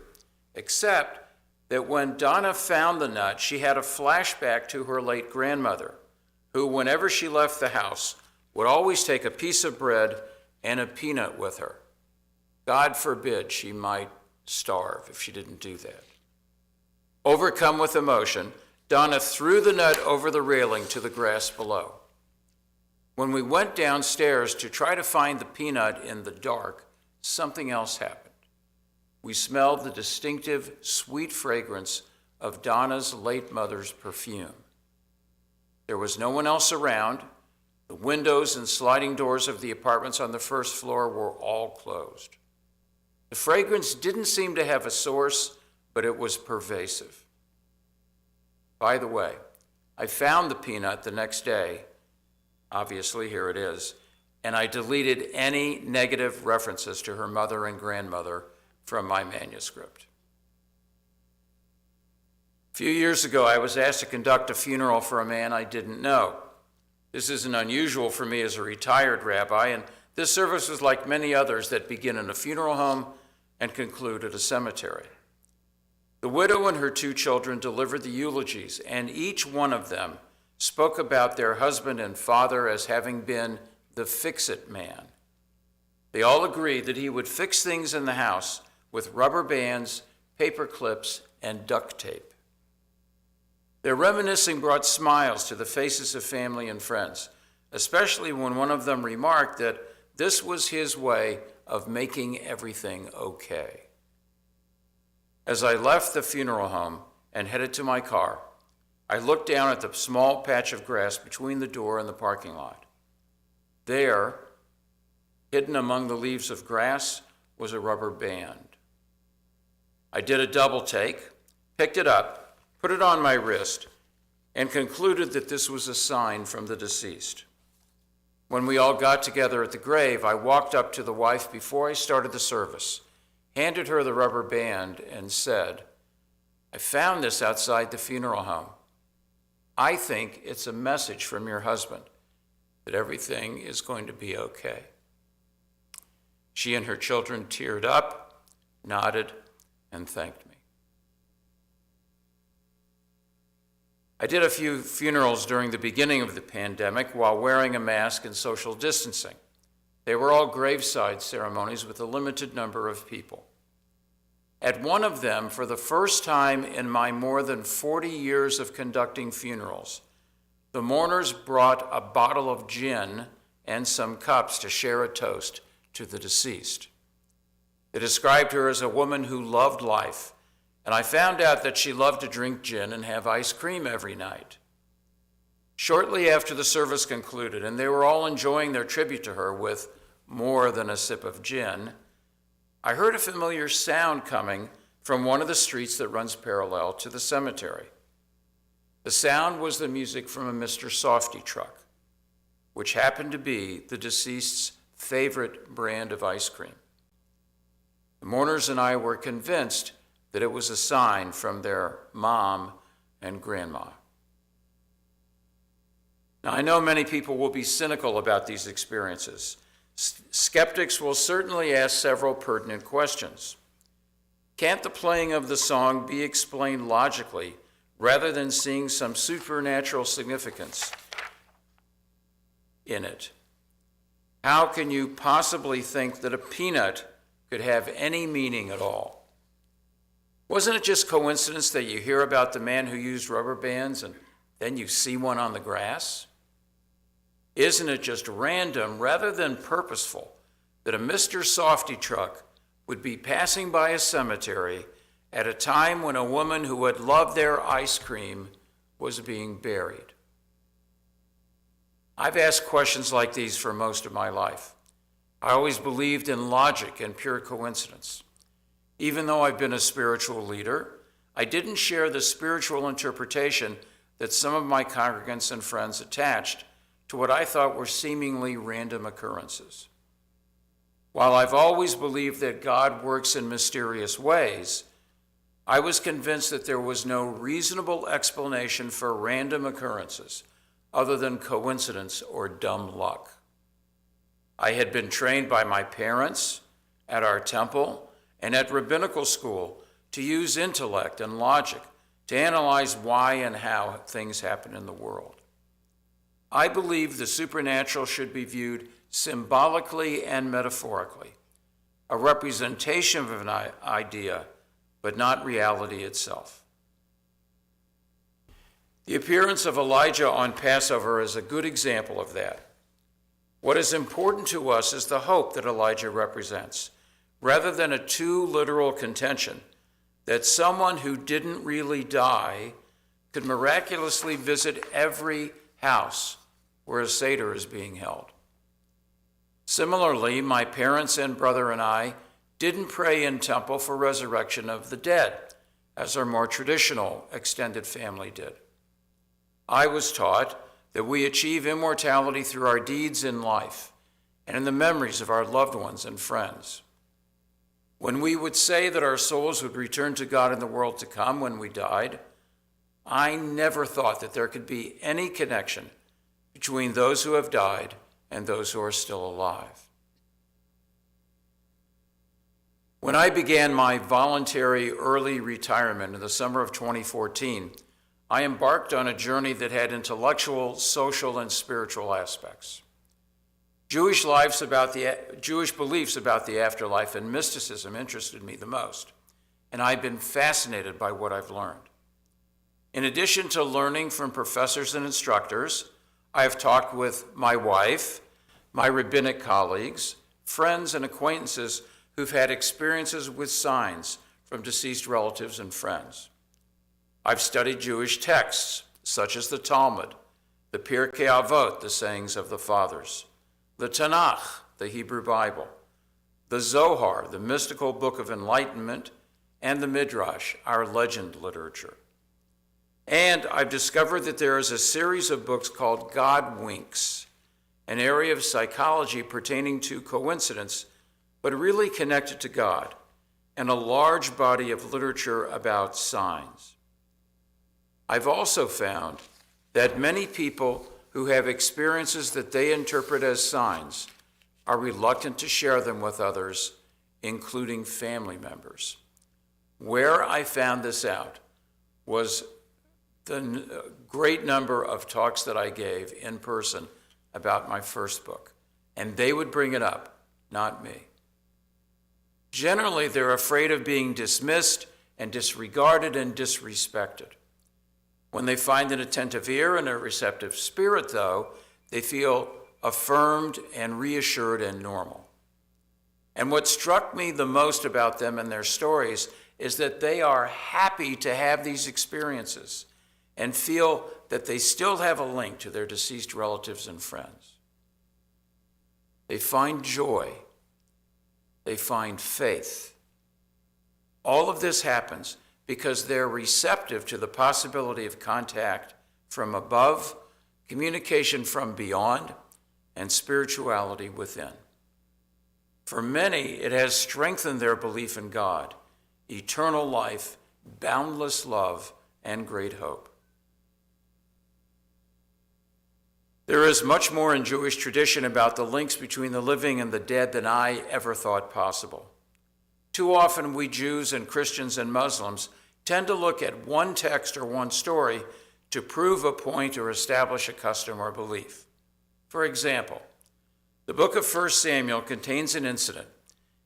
except that when Donna found the nut, she had a flashback to her late grandmother, who, whenever she left the house, would always take a piece of bread and a peanut with her. God forbid she might starve if she didn't do that. Overcome with emotion, Donna threw the nut over the railing to the grass below. When we went downstairs to try to find the peanut in the dark, something else happened. We smelled the distinctive, sweet fragrance of Donna's late mother's perfume. There was no one else around. The windows and sliding doors of the apartments on the first floor were all closed. The fragrance didn't seem to have a source, but it was pervasive. By the way, I found the peanut the next day. Obviously, here it is. And I deleted any negative references to her mother and grandmother from my manuscript. A few years ago, I was asked to conduct a funeral for a man I didn't know. This isn't unusual for me as a retired rabbi, and this service was like many others that begin in a funeral home and conclude at a cemetery. The widow and her 2 children delivered the eulogies, and each one of them spoke about their husband and father as having been the fix-it man. They all agreed that he would fix things in the house with rubber bands, paper clips, and duct tape. Their reminiscing brought smiles to the faces of family and friends, especially when one of them remarked that this was his way of making everything okay. As I left the funeral home and headed to my car, I looked down at the small patch of grass between the door and the parking lot. There, hidden among the leaves of grass, was a rubber band. I did a double take, picked it up, put it on my wrist, and concluded that this was a sign from the deceased. When we all got together at the grave, I walked up to the wife before I started the service, handed her the rubber band, and said, "I found this outside the funeral home. I think it's a message from your husband that everything is going to be okay." She and her children teared up, nodded, and thanked me. I did a few funerals during the beginning of the pandemic while wearing a mask and social distancing. They were all graveside ceremonies with a limited number of people. At one of them, for the first time in my more than 40 years of conducting funerals, the mourners brought a bottle of gin and some cups to share a toast to the deceased. They described her as a woman who loved life, and I found out that she loved to drink gin and have ice cream every night. Shortly after the service concluded, and they were all enjoying their tribute to her with more than a sip of gin, I heard a familiar sound coming from one of the streets that runs parallel to the cemetery. The sound was the music from a Mr. Softy truck, which happened to be the deceased's favorite brand of ice cream. The mourners and I were convinced that it was a sign from their mom and grandma. Now, I know many people will be cynical about these experiences. Skeptics will certainly ask several pertinent questions. Can't the playing of the song be explained logically rather than seeing some supernatural significance in it? How can you possibly think that a peanut could have any meaning at all? Wasn't it just coincidence that you hear about the man who used rubber bands and then you see one on the grass? Isn't it just random rather than purposeful that a Mr. Softy truck would be passing by a cemetery at a time when a woman who had loved their ice cream was being buried? I've asked questions like these for most of my life. I always believed in logic and pure coincidence. Even though I've been a spiritual leader, I didn't share the spiritual interpretation that some of my congregants and friends attached to what I thought were seemingly random occurrences. While I've always believed that God works in mysterious ways, I was convinced that there was no reasonable explanation for random occurrences other than coincidence or dumb luck. I had been trained by my parents, at our temple, and at rabbinical school to use intellect and logic to analyze why and how things happen in the world. I believe the supernatural should be viewed symbolically and metaphorically, a representation of an idea, but not reality itself. The appearance of Elijah on Passover is a good example of that. What is important to us is the hope that Elijah represents, rather than a too literal contention that someone who didn't really die could miraculously visit every house where a Seder is being held. Similarly, my parents and brother and I didn't pray in temple for resurrection of the dead, as our more traditional extended family did. I was taught that we achieve immortality through our deeds in life and in the memories of our loved ones and friends. When we would say that our souls would return to God in the world to come when we died, I never thought that there could be any connection between those who have died and those who are still alive. When I began my voluntary early retirement in the summer of 2014, I embarked on a journey that had intellectual, social, and spiritual aspects. Jewish beliefs about the afterlife and mysticism interested me the most, and I've been fascinated by what I've learned. In addition to learning from professors and instructors, I have talked with my wife, my rabbinic colleagues, friends, and acquaintances who've had experiences with signs from deceased relatives and friends. I've studied Jewish texts, such as the Talmud, the Pirkei Avot, the sayings of the fathers, the Tanakh, the Hebrew Bible, the Zohar, the mystical book of enlightenment, and the Midrash, our legend literature. And I've discovered that there is a series of books called God Winks, an area of psychology pertaining to coincidence, but really connected to God, and a large body of literature about signs. I've also found that many people who have experiences that they interpret as signs are reluctant to share them with others, including family members. Where I found this out was the great number of talks that I gave in person about my first book, and they would bring it up, not me. Generally, they're afraid of being dismissed and disregarded and disrespected. When they find an attentive ear and a receptive spirit, though, they feel affirmed and reassured and normal. And what struck me the most about them and their stories is that they are happy to have these experiences and feel that they still have a link to their deceased relatives and friends. They find joy. They find faith. All of this happens because they're receptive to the possibility of contact from above, communication from beyond, and spirituality within. For many, it has strengthened their belief in God, eternal life, boundless love, and great hope. There is much more in Jewish tradition about the links between the living and the dead than I ever thought possible. Too often, we Jews and Christians and Muslims tend to look at one text or one story to prove a point or establish a custom or belief. For example, the book of 1 Samuel contains an incident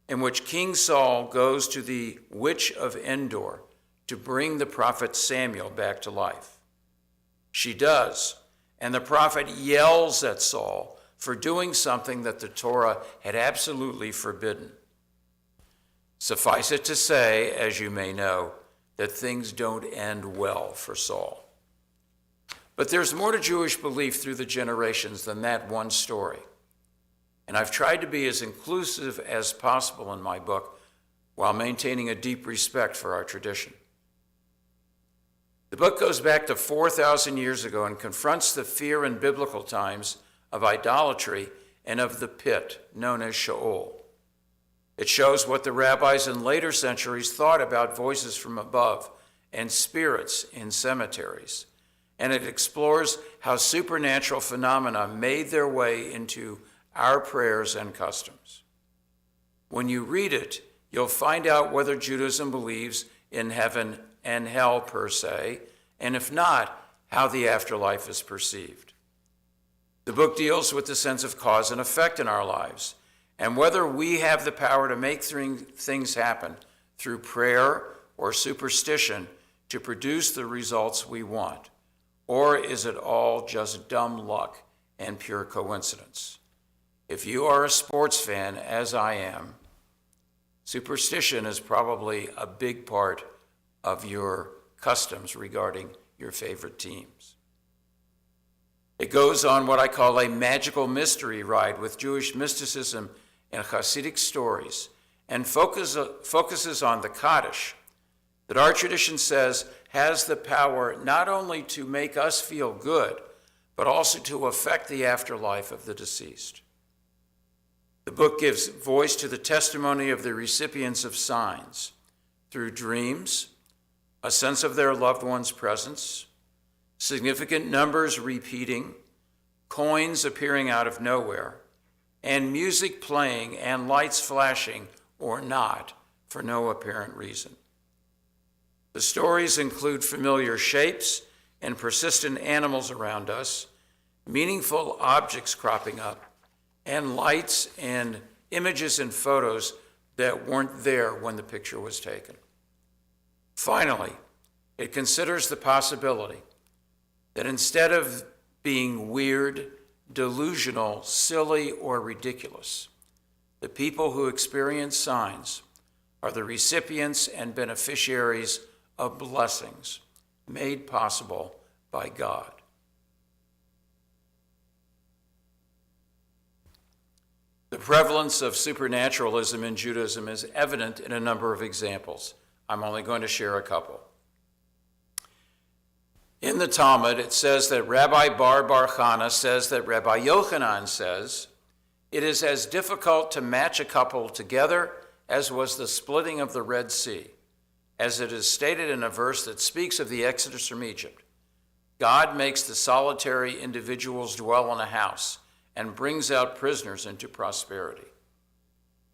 in which King Saul goes to the witch of Endor to bring the prophet Samuel back to life. She does, and the prophet yells at Saul for doing something that the Torah had absolutely forbidden. Suffice it to say, as you may know, that things don't end well for Saul. But there's more to Jewish belief through the generations than that one story. And I've tried to be as inclusive as possible in my book while maintaining a deep respect for our tradition. The book goes back to 4,000 years ago and confronts the fear in biblical times of idolatry and of the pit, known as Sheol. It shows what the rabbis in later centuries thought about voices from above and spirits in cemeteries. And it explores how supernatural phenomena made their way into our prayers and customs. When you read it, you'll find out whether Judaism believes in heaven and hell per se, and if not, how the afterlife is perceived. The book deals with the sense of cause and effect in our lives, and whether we have the power to make things happen through prayer or superstition to produce the results we want, or is it all just dumb luck and pure coincidence? If you are a sports fan, as I am, superstition is probably a big part of your customs regarding your favorite teams. It goes on what I call a magical mystery ride with Jewish mysticism and Hasidic stories, and focuses on the Kaddish, that our tradition says has the power not only to make us feel good, but also to affect the afterlife of the deceased. The book gives voice to the testimony of the recipients of signs through dreams, a sense of their loved one's presence, significant numbers repeating, coins appearing out of nowhere, and music playing and lights flashing or not for no apparent reason. The stories include familiar shapes and persistent animals around us, meaningful objects cropping up, and lights and images and photos that weren't there when the picture was taken. Finally, it considers the possibility that instead of being weird, delusional, silly, or ridiculous, the people who experience signs are the recipients and beneficiaries of blessings made possible by God. The prevalence of supernaturalism in Judaism is evident in a number of examples. I'm only going to share a couple. In the Talmud, it says that Rabbi Bar Chana says that Rabbi Yochanan says, it is as difficult to match a couple together as was the splitting of the Red Sea, as it is stated in a verse that speaks of the Exodus from Egypt. God makes the solitary individuals dwell in a house and brings out prisoners into prosperity.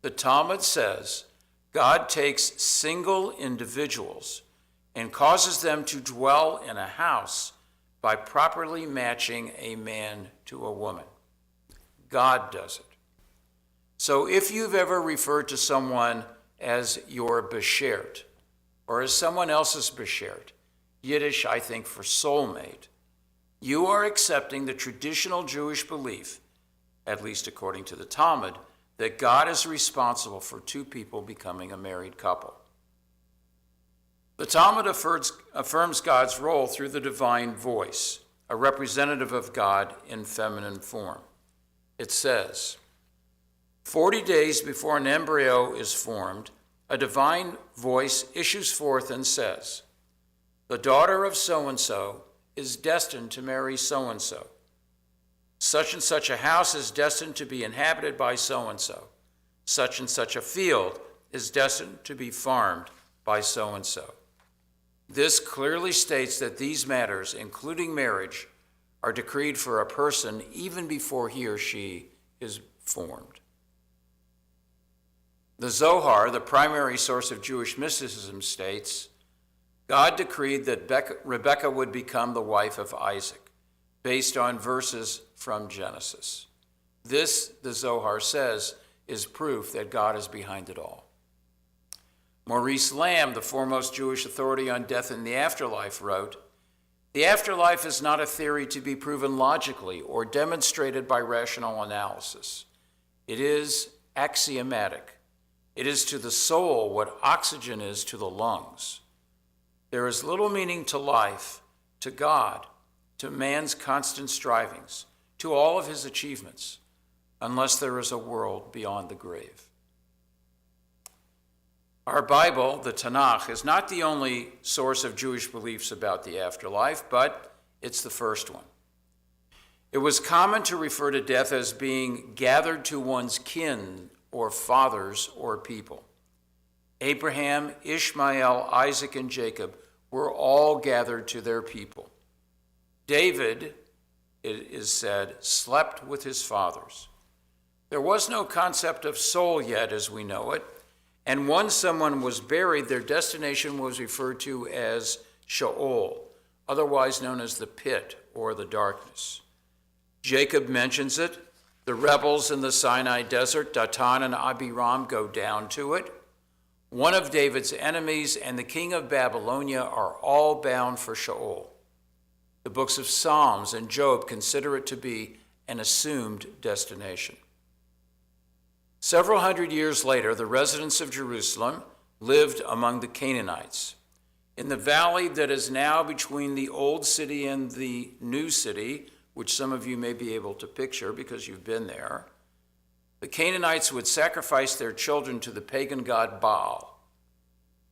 The Talmud says God takes single individuals and causes them to dwell in a house by properly matching a man to a woman. God does it. So if you've ever referred to someone as your beshert, or as someone else's beshert, Yiddish, I think, for soulmate, you are accepting the traditional Jewish belief, at least according to the Talmud, that God is responsible for two people becoming a married couple. The Talmud affirms God's role through the divine voice, a representative of God in feminine form. It says, 40 days before an embryo is formed, a divine voice issues forth and says, the daughter of so-and-so is destined to marry so-and-so. Such and such a house is destined to be inhabited by so-and-so. Such and such a field is destined to be farmed by so-and-so. This clearly states that these matters, including marriage, are decreed for a person even before he or she is formed. The Zohar, the primary source of Jewish mysticism, states, God decreed that Rebekah would become the wife of Isaac, based on verses from Genesis. This, the Zohar says, is proof that God is behind it all. Maurice Lamb, the foremost Jewish authority on death and the afterlife, wrote, the afterlife is not a theory to be proven logically or demonstrated by rational analysis. It is axiomatic. It is to the soul what oxygen is to the lungs. There is little meaning to life, to God, to man's constant strivings, to all of his achievements, unless there is a world beyond the grave. Our Bible, the Tanakh, is not the only source of Jewish beliefs about the afterlife, but it's the first one. It was common to refer to death as being gathered to one's kin or fathers or people. Abraham, Ishmael, Isaac, and Jacob were all gathered to their people. David, it is said, slept with his fathers. There was no concept of soul yet as we know it, and once someone was buried, their destination was referred to as Sheol, otherwise known as the pit or the darkness. Jacob mentions it. The rebels in the Sinai desert, Datan and Abiram, go down to it. One of David's enemies and the king of Babylonia are all bound for Sheol. The books of Psalms and Job consider it to be an assumed destination. Several hundred years later, the residents of Jerusalem lived among the Canaanites. In the valley that is now between the old city and the new city, which some of you may be able to picture because you've been there, the Canaanites would sacrifice their children to the pagan god Baal.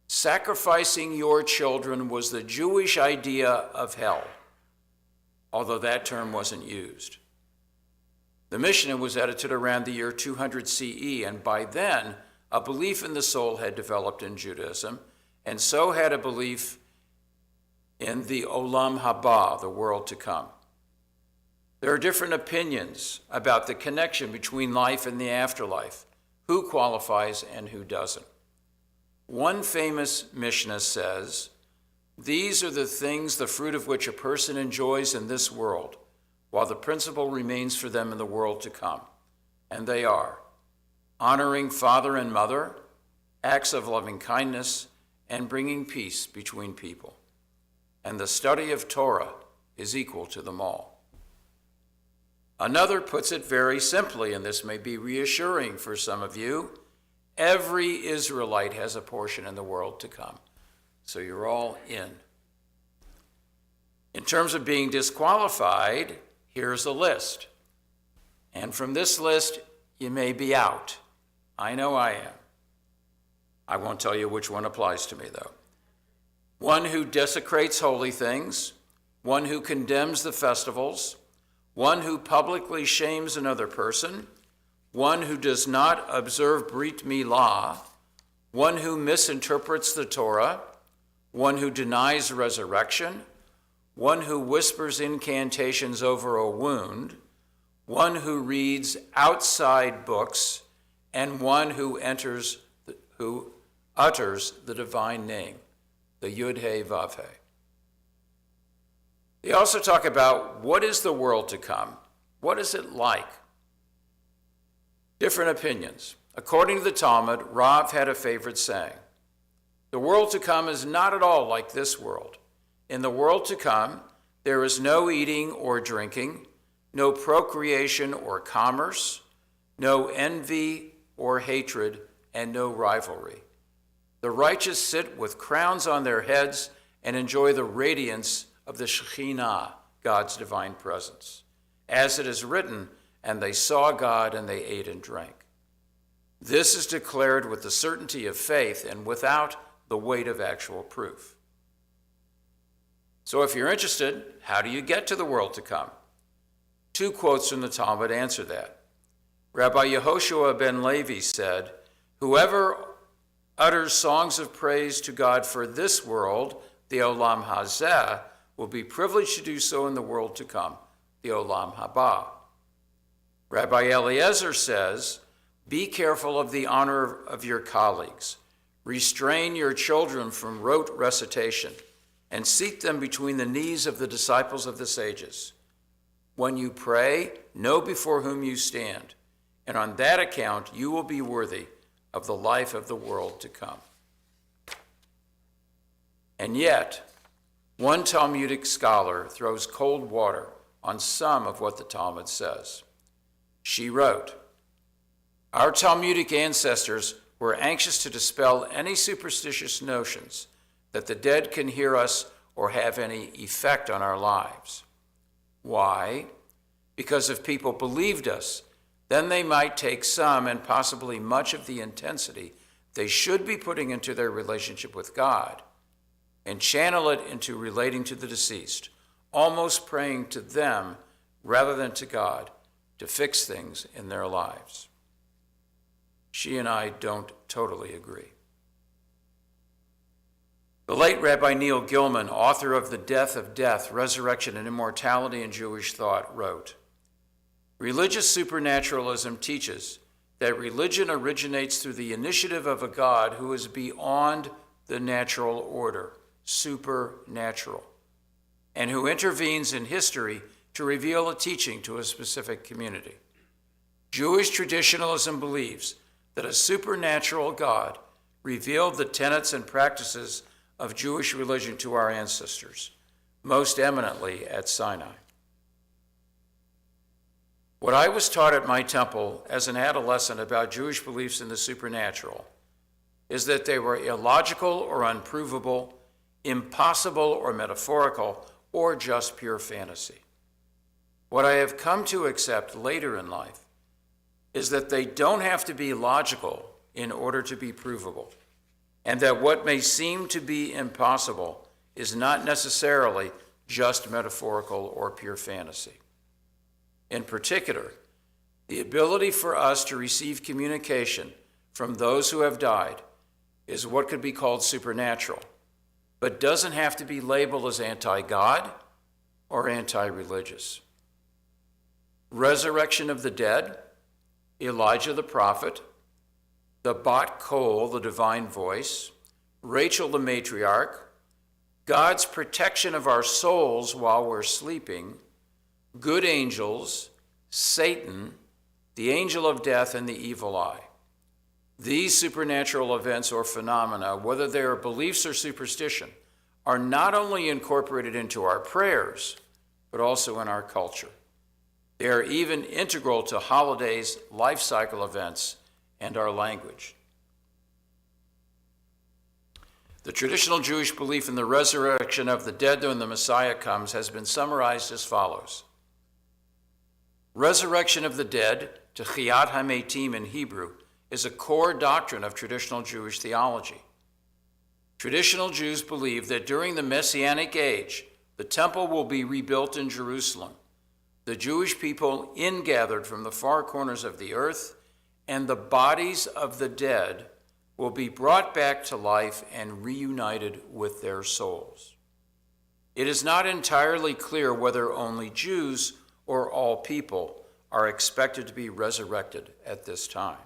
Sacrificing your children was the Jewish idea of hell, although that term wasn't used. The Mishnah was edited around the year 200 CE, and by then, a belief in the soul had developed in Judaism, and so had a belief in the Olam Haba, the world to come. There are different opinions about the connection between life and the afterlife, who qualifies and who doesn't. One famous Mishnah says, "These are the things, the fruit of which a person enjoys in this world, while the principle remains for them in the world to come. And they are honoring father and mother, acts of loving kindness, and bringing peace between people. And the study of Torah is equal to them all." Another puts it very simply, and this may be reassuring for some of you. Every Israelite has a portion in the world to come. So you're all in. In terms of being disqualified, here's a list. And from this list, you may be out. I know I am. I won't tell you which one applies to me, though. One who desecrates holy things, one who condemns the festivals, one who publicly shames another person, one who does not observe Brit Milah, one who misinterprets the Torah, one who denies resurrection, one who whispers incantations over a wound, one who reads outside books, and one who utters the divine name, the Yud-He Vav-He. They also talk about what is the world to come? What is it like? Different opinions. According to the Talmud, Rav had a favorite saying. The world to come is not at all like this world. In the world to come, there is no eating or drinking, no procreation or commerce, no envy or hatred, and no rivalry. The righteous sit with crowns on their heads and enjoy the radiance of the Shekhinah, God's divine presence. As it is written, and they saw God and they ate and drank. This is declared with the certainty of faith and without the weight of actual proof. So if you're interested, how do you get to the world to come? 2 quotes from the Talmud answer that. Rabbi Yehoshua ben Levi said, "Whoever utters songs of praise to God for this world, the Olam Hazeh, will be privileged to do so in the world to come, the Olam Haba." Rabbi Eliezer says, "Be careful of the honor of your colleagues. Restrain your children from rote recitation, and seat them between the knees of the disciples of the sages. When you pray, know before whom you stand, and on that account you will be worthy of the life of the world to come." And yet, one Talmudic scholar throws cold water on some of what the Talmud says. She wrote, "Our Talmudic ancestors were anxious to dispel any superstitious notions that the dead can hear us or have any effect on our lives. Why? Because if people believed us, then they might take some and possibly much of the intensity they should be putting into their relationship with God and channel it into relating to the deceased, almost praying to them rather than to God to fix things in their lives." She and I don't totally agree. The late Rabbi Neil Gilman, author of The Death of Death, Resurrection and Immortality in Jewish Thought, wrote, "Religious supernaturalism teaches that religion originates through the initiative of a God who is beyond the natural order, supernatural, and who intervenes in history to reveal a teaching to a specific community. Jewish traditionalism believes that a supernatural God revealed the tenets and practices of Jewish religion to our ancestors, most eminently at Sinai. What I was taught at my temple as an adolescent about Jewish beliefs in the supernatural is that they were illogical or unprovable, impossible or metaphorical, or just pure fantasy. What I have come to accept later in life is that they don't have to be logical in order to be provable, and that what may seem to be impossible is not necessarily just metaphorical or pure fantasy. In particular, the ability for us to receive communication from those who have died is what could be called supernatural, but doesn't have to be labeled as anti-God or anti-religious. Resurrection of the dead, Elijah the prophet, the Bat Kol, the divine voice, Rachel the matriarch, God's protection of our souls while we're sleeping, good angels, Satan, the angel of death, and the evil eye. These supernatural events or phenomena, whether they are beliefs or superstition, are not only incorporated into our prayers, but also in our culture. They are even integral to holidays, life cycle events, and our language. The traditional Jewish belief in the resurrection of the dead when the Messiah comes has been summarized as follows. Resurrection of the dead, Techiyat HaMeitim in Hebrew, is a core doctrine of traditional Jewish theology. Traditional Jews believe that during the Messianic age, the temple will be rebuilt in Jerusalem, the Jewish people ingathered from the far corners of the earth, and the bodies of the dead will be brought back to life and reunited with their souls. It is not entirely clear whether only Jews or all people are expected to be resurrected at this time.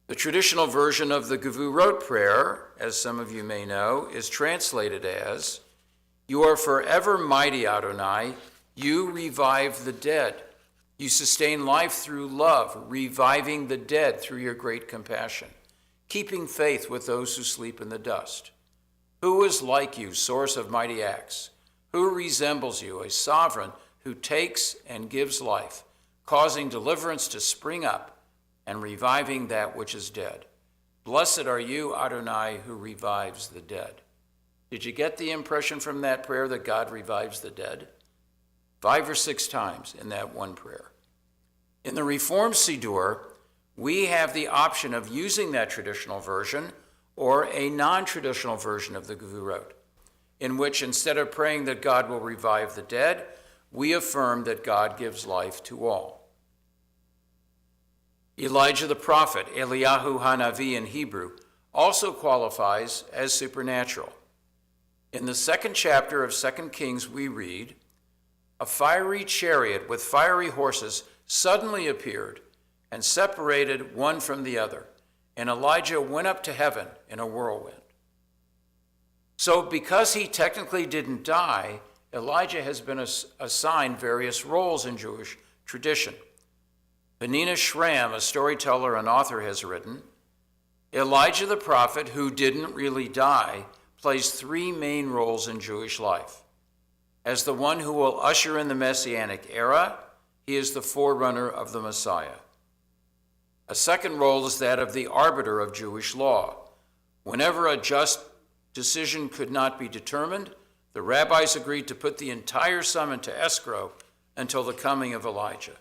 The traditional version of the Gevurot prayer, as some of you may know, is translated as, "You are forever mighty, Adonai. You revive the dead. You sustain life through love, reviving the dead through your great compassion, keeping faith with those who sleep in the dust. Who is like you, source of mighty acts? Who resembles you, a sovereign who takes and gives life, causing deliverance to spring up and reviving that which is dead? Blessed are you, Adonai, who revives the dead." Did you get the impression from that prayer that God revives the dead? 5 or 6 times in that one prayer. In the Reformed Siddur, we have the option of using that traditional version or a non-traditional version of the Gevurot, in which instead of praying that God will revive the dead, we affirm that God gives life to all. Elijah the prophet, Eliyahu Hanavi in Hebrew, also qualifies as supernatural. In the 2nd chapter of 2 Kings, we read, "A fiery chariot with fiery horses suddenly appeared and separated one from the other, and Elijah went up to heaven in a whirlwind." So because he technically didn't die, Elijah has been assigned various roles in Jewish tradition. Benina Shram, a storyteller and author, has written, Elijah the prophet, who didn't really die, plays 3 main roles in Jewish life. As the one who will usher in the Messianic era, he is the forerunner of the Messiah. A second role is that of the arbiter of Jewish law. Whenever a just decision could not be determined, the rabbis agreed to put the entire sum into escrow until the coming of Elijah.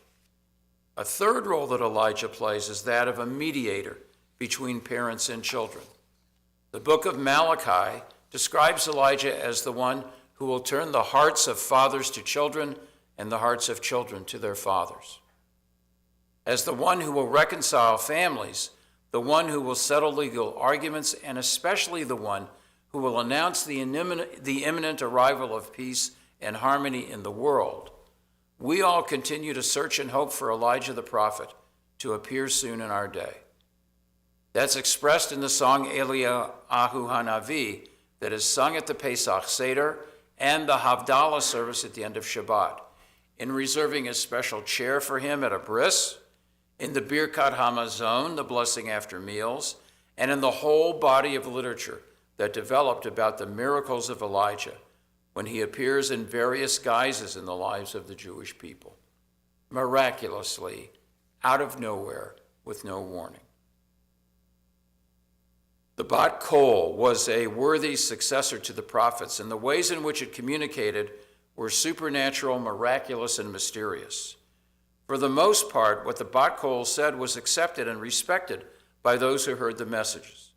A third role that Elijah plays is that of a mediator between parents and children. The book of Malachi describes Elijah as the one who will turn the hearts of fathers to children and the hearts of children to their fathers. As the one who will reconcile families, the one who will settle legal arguments, and especially the one who will announce the imminent arrival of peace and harmony in the world, we all continue to search and hope for Elijah the prophet to appear soon in our day. That's expressed in the song Eliyahu Hanavi that is sung at the Pesach Seder and the Havdalah service at the end of Shabbat, in reserving a special chair for him at a bris, in the Birkat Hamazon, the blessing after meals, and in the whole body of literature that developed about the miracles of Elijah when he appears in various guises in the lives of the Jewish people. miraculously, out of nowhere, with no warning. The Bat Kol was a worthy successor to the prophets, and the ways in which it communicated were supernatural, miraculous, and mysterious. For the most part, what the Bat Kol said was accepted and respected by those who heard the messages.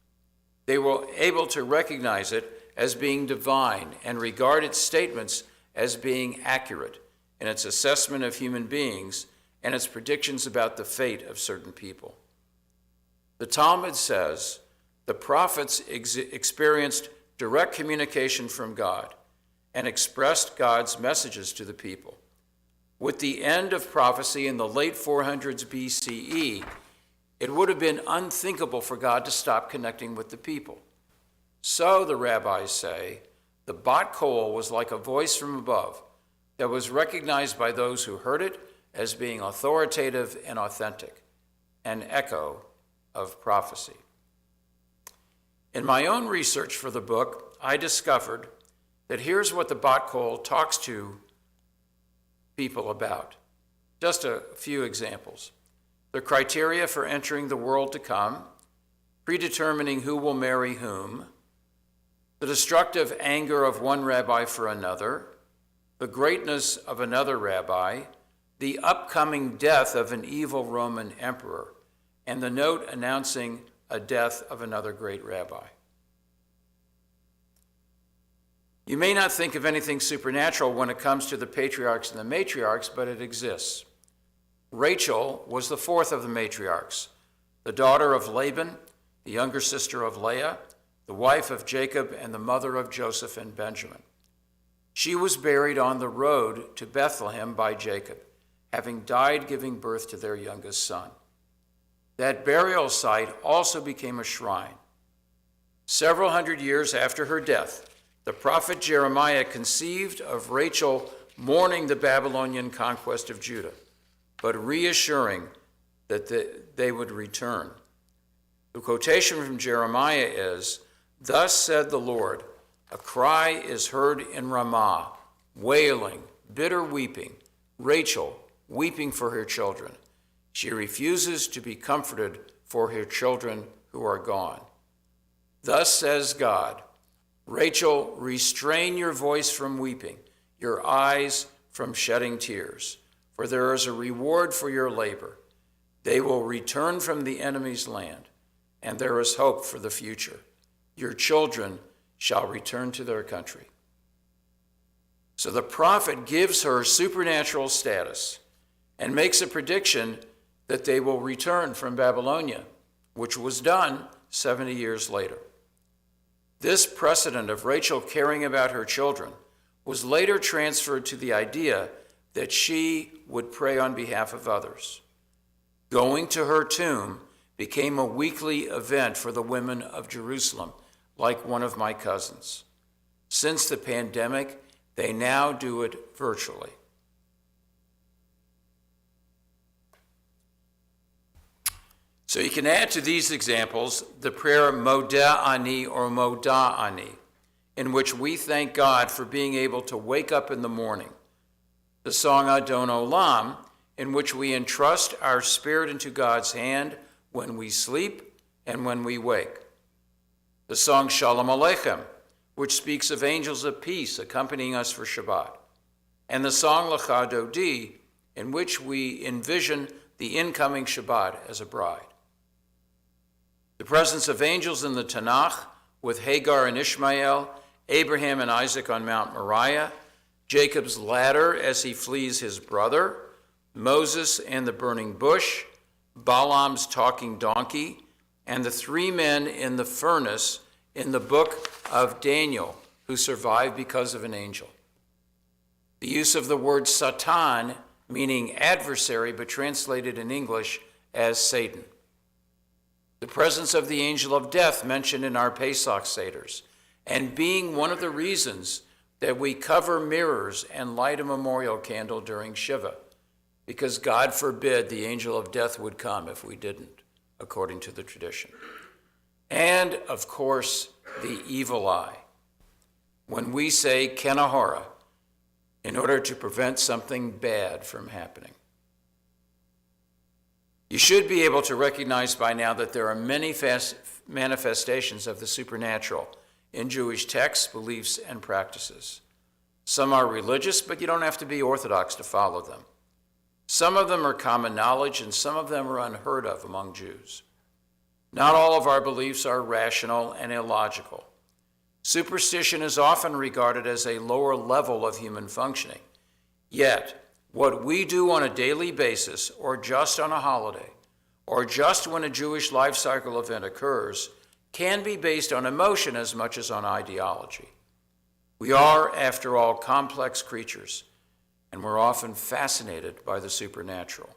They were able to recognize it as being divine and regard its statements as being accurate in its assessment of human beings and its predictions about the fate of certain people. The Talmud says the prophets experienced direct communication from God and expressed God's messages to the people. With the end of prophecy in the late 400s BCE, it would have been unthinkable for God to stop connecting with the people. So, the rabbis say, the Bat Kol was like a voice from above that was recognized by those who heard it as being authoritative and authentic, an echo of prophecy. In my own research for the book, I discovered that here's what the Bat Kol talks to people about. Just a few examples. The criteria for entering the world to come, predetermining who will marry whom, the destructive anger of one rabbi for another, the greatness of another rabbi, the upcoming death of an evil Roman emperor, and the note announcing a death of another great rabbi. You may not think of anything supernatural when it comes to the patriarchs and the matriarchs, but it exists. Rachel was the fourth of the matriarchs, the daughter of Laban, the younger sister of Leah, the wife of Jacob, and the mother of Joseph and Benjamin. She was buried on the road to Bethlehem by Jacob, having died giving birth to their youngest son. That burial site also became a shrine. Several hundred years after her death, the prophet Jeremiah conceived of Rachel mourning the Babylonian conquest of Judah, but reassuring that they would return. The quotation from Jeremiah is, "Thus said the Lord, a cry is heard in Ramah, wailing, bitter weeping, Rachel weeping for her children. She refuses to be comforted for her children who are gone. Thus says God, Rachel, restrain your voice from weeping, your eyes from shedding tears, for there is a reward for your labor. They will return from the enemy's land, and there is hope for the future. Your children shall return to their country." So the prophet gives her supernatural status and makes a prediction that they will return from Babylonia, which was done 70 years later. This precedent of Rachel caring about her children was later transferred to the idea that she would pray on behalf of others. Going to her tomb became a weekly event for the women of Jerusalem, like one of my cousins. Since the pandemic, they now do it virtually. So you can add to these examples the prayer Modeh Ani or Modah Ani, in which we thank God for being able to wake up in the morning. The song Adon Olam, in which we entrust our spirit into God's hand when we sleep and when we wake. The song Shalom Aleichem, which speaks of angels of peace accompanying us for Shabbat. And the song Lecha Dodi, in which we envision the incoming Shabbat as a bride. The presence of angels in the Tanakh with Hagar and Ishmael, Abraham and Isaac on Mount Moriah, Jacob's ladder as he flees his brother, Moses and the burning bush, Balaam's talking donkey, and the three men in the furnace in the book of Daniel who survived because of an angel. The use of the word Satan, meaning adversary, but translated in English as Satan. The presence of the angel of death mentioned in our Pesach Seders, and being one of the reasons that we cover mirrors and light a memorial candle during Shiva, because God forbid the angel of death would come if we didn't, according to the tradition. And, of course, the evil eye. When we say Kenahora, in order to prevent something bad from happening. You should be able to recognize by now that there are many manifestations of the supernatural in Jewish texts, beliefs, and practices. Some are religious, but you don't have to be Orthodox to follow them. Some of them are common knowledge, and some of them are unheard of among Jews. Not all of our beliefs are rational and illogical. Superstition is often regarded as a lower level of human functioning. Yet, what we do on a daily basis, or just on a holiday, or just when a Jewish life cycle event occurs, can be based on emotion as much as on ideology. We are, after all, complex creatures, and we're often fascinated by the supernatural.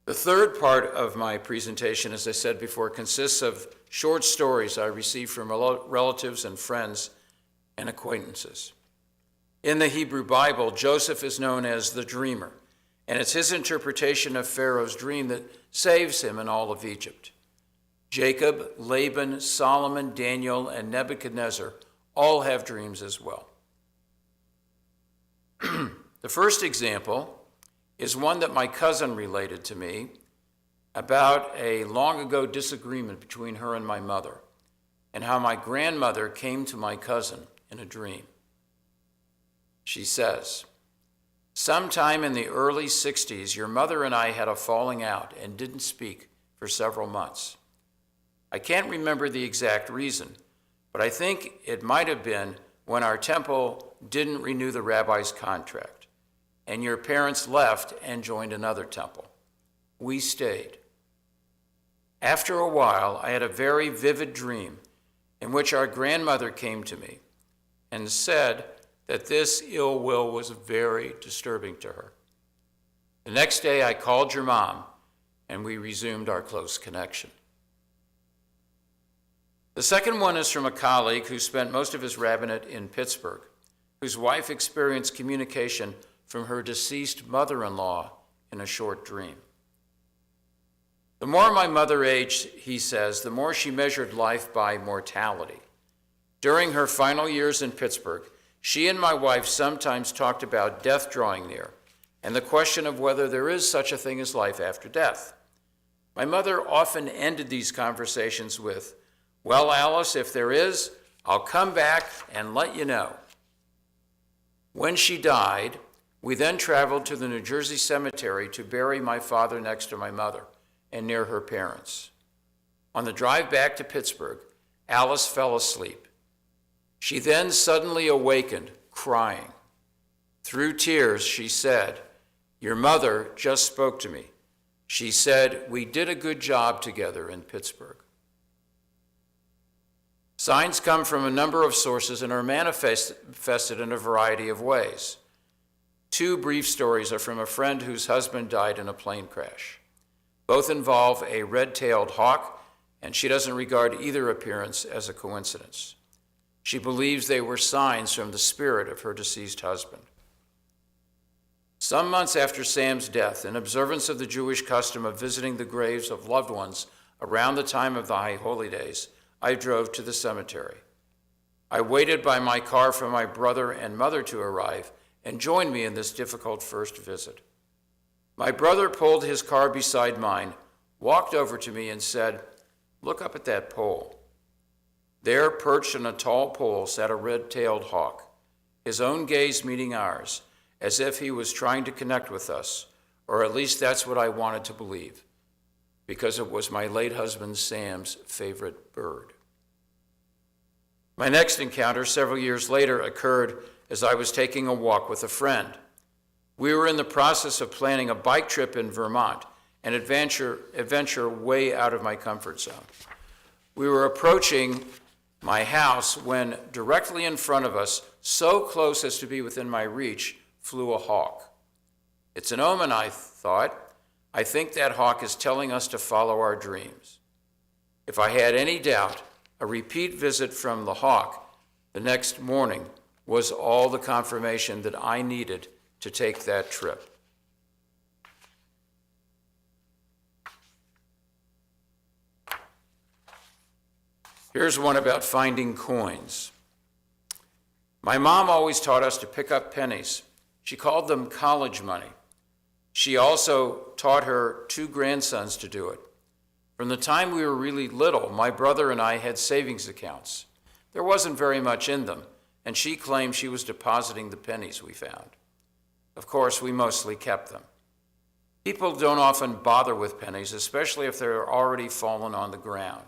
The third part of my presentation, as I said before, consists of short stories I received from relatives and friends and acquaintances. In the Hebrew Bible, Joseph is known as the dreamer, and it's his interpretation of Pharaoh's dream that saves him in all of Egypt. Jacob, Laban, Solomon, Daniel, and Nebuchadnezzar all have dreams as well. The first example is one that my cousin related to me about a long ago disagreement between her and my mother, and how my grandmother came to my cousin in a dream. She says, "Sometime in the early 60s, your mother and I had a falling out and didn't speak for several months. I can't remember the exact reason, but I think it might have been when our temple didn't renew the rabbi's contract, and your parents left and joined another temple. We stayed. After a while, I had a very vivid dream in which our grandmother came to me and said that this ill will was very disturbing to her. The next day, I called your mom, and we resumed our close connection." The second one is from a colleague who spent most of his rabbinate in Pittsburgh, whose wife experienced communication from her deceased mother-in-law in a short dream. "The more my mother aged," he says, "the more she measured life by mortality. During her final years in Pittsburgh, she and my wife sometimes talked about death drawing near and the question of whether there is such a thing as life after death. My mother often ended these conversations with, 'Well, Alice, if there is, I'll come back and let you know.' When she died, we then traveled to the New Jersey cemetery to bury my father next to my mother and near her parents. On the drive back to Pittsburgh, Alice fell asleep. She then suddenly awakened, crying. Through tears, she said, 'Your mother just spoke to me. She said we did a good job together in Pittsburgh.' Signs come from a number of sources and are manifested in a variety of ways. Two brief stories are from a friend whose husband died in a plane crash. Both involve a red-tailed hawk, and she doesn't regard either appearance as a coincidence. She believes they were signs from the spirit of her deceased husband. Some months after Sam's death, in observance of the Jewish custom of visiting the graves of loved ones around the time of the High Holy Days, I drove to the cemetery. I waited by my car for my brother and mother to arrive and join me in this difficult first visit. My brother pulled his car beside mine, walked over to me and said, 'Look up at that pole.' There, perched on a tall pole, sat a red-tailed hawk, his own gaze meeting ours, as if he was trying to connect with us, or at least that's what I wanted to believe, because it was my late husband Sam's favorite bird. My next encounter, several years later, occurred as I was taking a walk with a friend. We were in the process of planning a bike trip in Vermont, an adventure way out of my comfort zone. We were approaching my house when directly in front of us, so close as to be within my reach, flew a hawk. It's an omen, I thought. I think that hawk is telling us to follow our dreams. If I had any doubt, a repeat visit from the hawk the next morning was all the confirmation that I needed to take that trip. Here's one about finding coins. My mom always taught us to pick up pennies. She called them college money. She also taught her 2 grandsons to do it. From the time we were really little, my brother and I had savings accounts. There wasn't very much in them, and she claimed she was depositing the pennies we found. Of course, we mostly kept them. People don't often bother with pennies, especially if they're already fallen on the ground.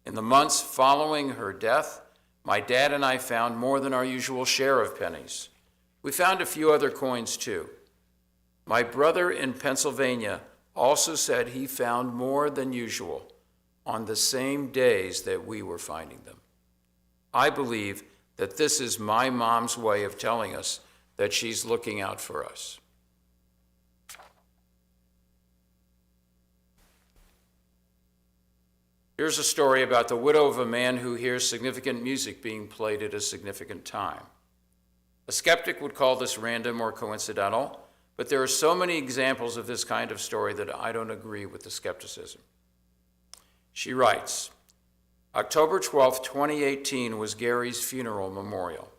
In the months following her death, my dad and I found more than our usual share of pennies. We found a few other coins too. My brother in Pennsylvania also said he found more than usual on the same days that we were finding them. I believe that this is my mom's way of telling us that she's looking out for us. Here's a story about the widow of a man who hears significant music being played at a significant time. A skeptic would call this random or coincidental, but there are so many examples of this kind of story that I don't agree with the skepticism. She writes, October 12, 2018 was Gary's funeral memorial.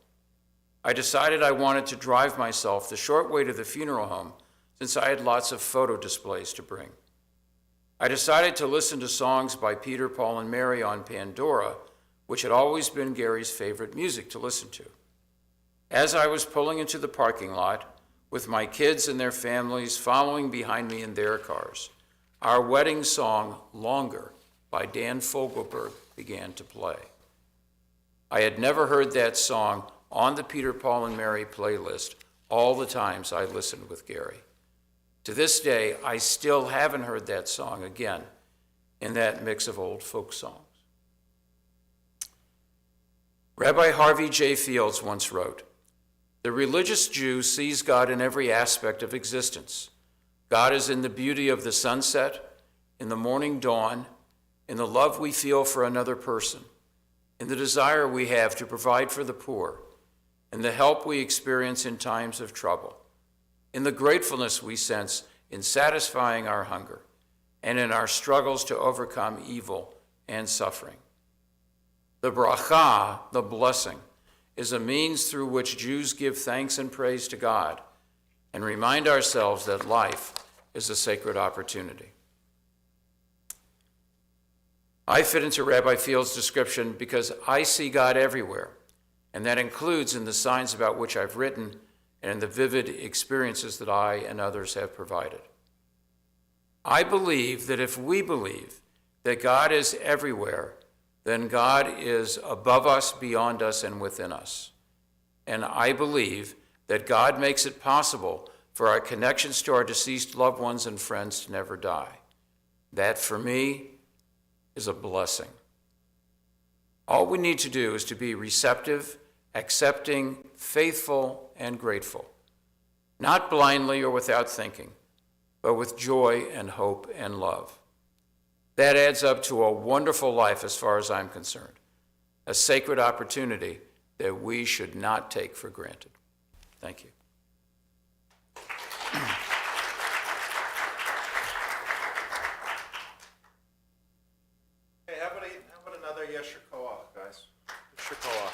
I decided I wanted to drive myself the short way to the funeral home since I had lots of photo displays to bring. I decided to listen to songs by Peter, Paul, and Mary on Pandora, which had always been Gary's favorite music to listen to. As I was pulling into the parking lot, with my kids and their families following behind me in their cars, our wedding song, Longer, by Dan Fogelberg, began to play. I had never heard that song on the Peter, Paul, and Mary playlist all the times I listened with Gary. To this day, I still haven't heard that song again in that mix of old folk songs. Rabbi Harvey J. Fields once wrote, "The religious Jew sees God in every aspect of existence. God is in the beauty of the sunset, in the morning dawn, in the love we feel for another person, in the desire we have to provide for the poor, in the help we experience in times of trouble, in the gratefulness we sense in satisfying our hunger, and in our struggles to overcome evil and suffering." The bracha, the blessing, is a means through which Jews give thanks and praise to God and remind ourselves that life is a sacred opportunity. I fit into Rabbi Fields' description because I see God everywhere, and that includes in the signs about which I've written and in the vivid experiences that I and others have provided. I believe that if we believe that God is everywhere, then God is above us, beyond us, and within us. And I believe that God makes it possible for our connections to our deceased loved ones and friends to never die. That, for me, is a blessing. All we need to do is to be receptive, accepting, faithful, and grateful, not blindly or without thinking, but with joy and hope and love. That adds up to a wonderful life as far as I'm concerned, a sacred opportunity that we should not take for granted. Thank you. Hey, how about another Yesher Koach, guys? Yesher Koach.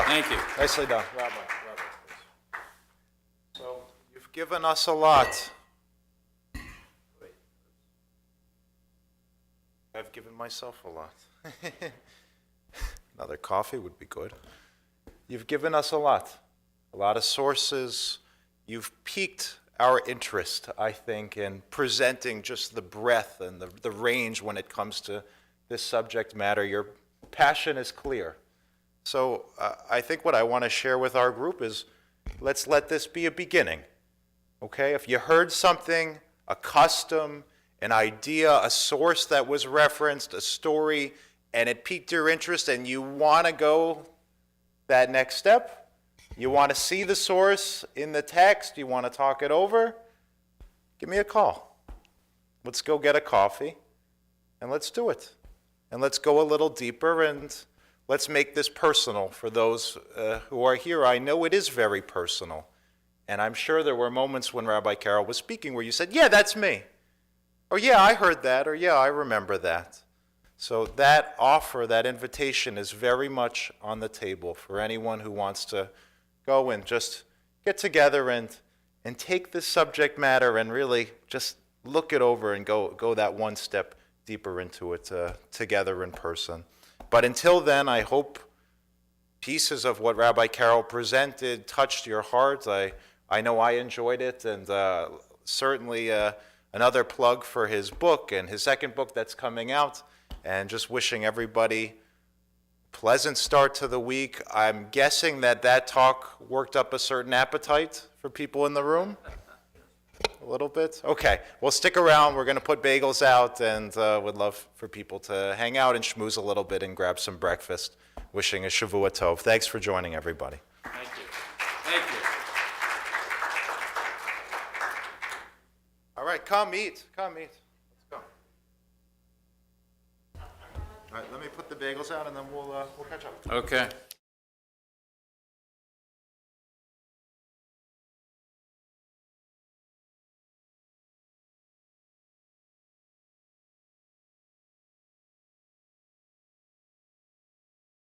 Thank you. Nicely done. Rabbi, please. So, you've given us a lot. I've given myself a lot. Another coffee would be good. You've given us a lot of sources. You've piqued our interest, I think, in presenting just the breadth and the range when it comes to this subject matter. Your passion is clear. So I think what I want to share with our group is, let's let this be a beginning, okay? If you heard something, a custom, an idea, a source that was referenced, a story, and it piqued your interest and you want to go that next step, you want to see the source in the text, you want to talk it over, give me a call. Let's go get a coffee and let's do it. And let's go a little deeper and let's make this personal for those who are here. I know it is very personal. And I'm sure there were moments when Rabbi Carol was speaking where you said, yeah, that's me. Or yeah, I heard that. Or yeah, I remember that. So that offer, that invitation is very much on the table for anyone who wants to go and just get together and and take this subject matter and really just look it over and go that one step deeper into it together in person. But until then, I hope pieces of what Rabbi Carroll presented touched your heart. I know I enjoyed it, and certainly another plug for his book and his second book that's coming out, and just wishing everybody a pleasant start to the week. I'm guessing that talk worked up a certain appetite for people in the room. A little bit? Okay. Well, stick around. We're going to put bagels out, and would love for people to hang out and schmooze a little bit and grab some breakfast. Wishing a Shavua Tov. Thanks for joining, everybody. Thank you. Thank you. All right, come eat. Come eat. Let's go. All right, let me put the bagels out, and then we'll catch up. Okay.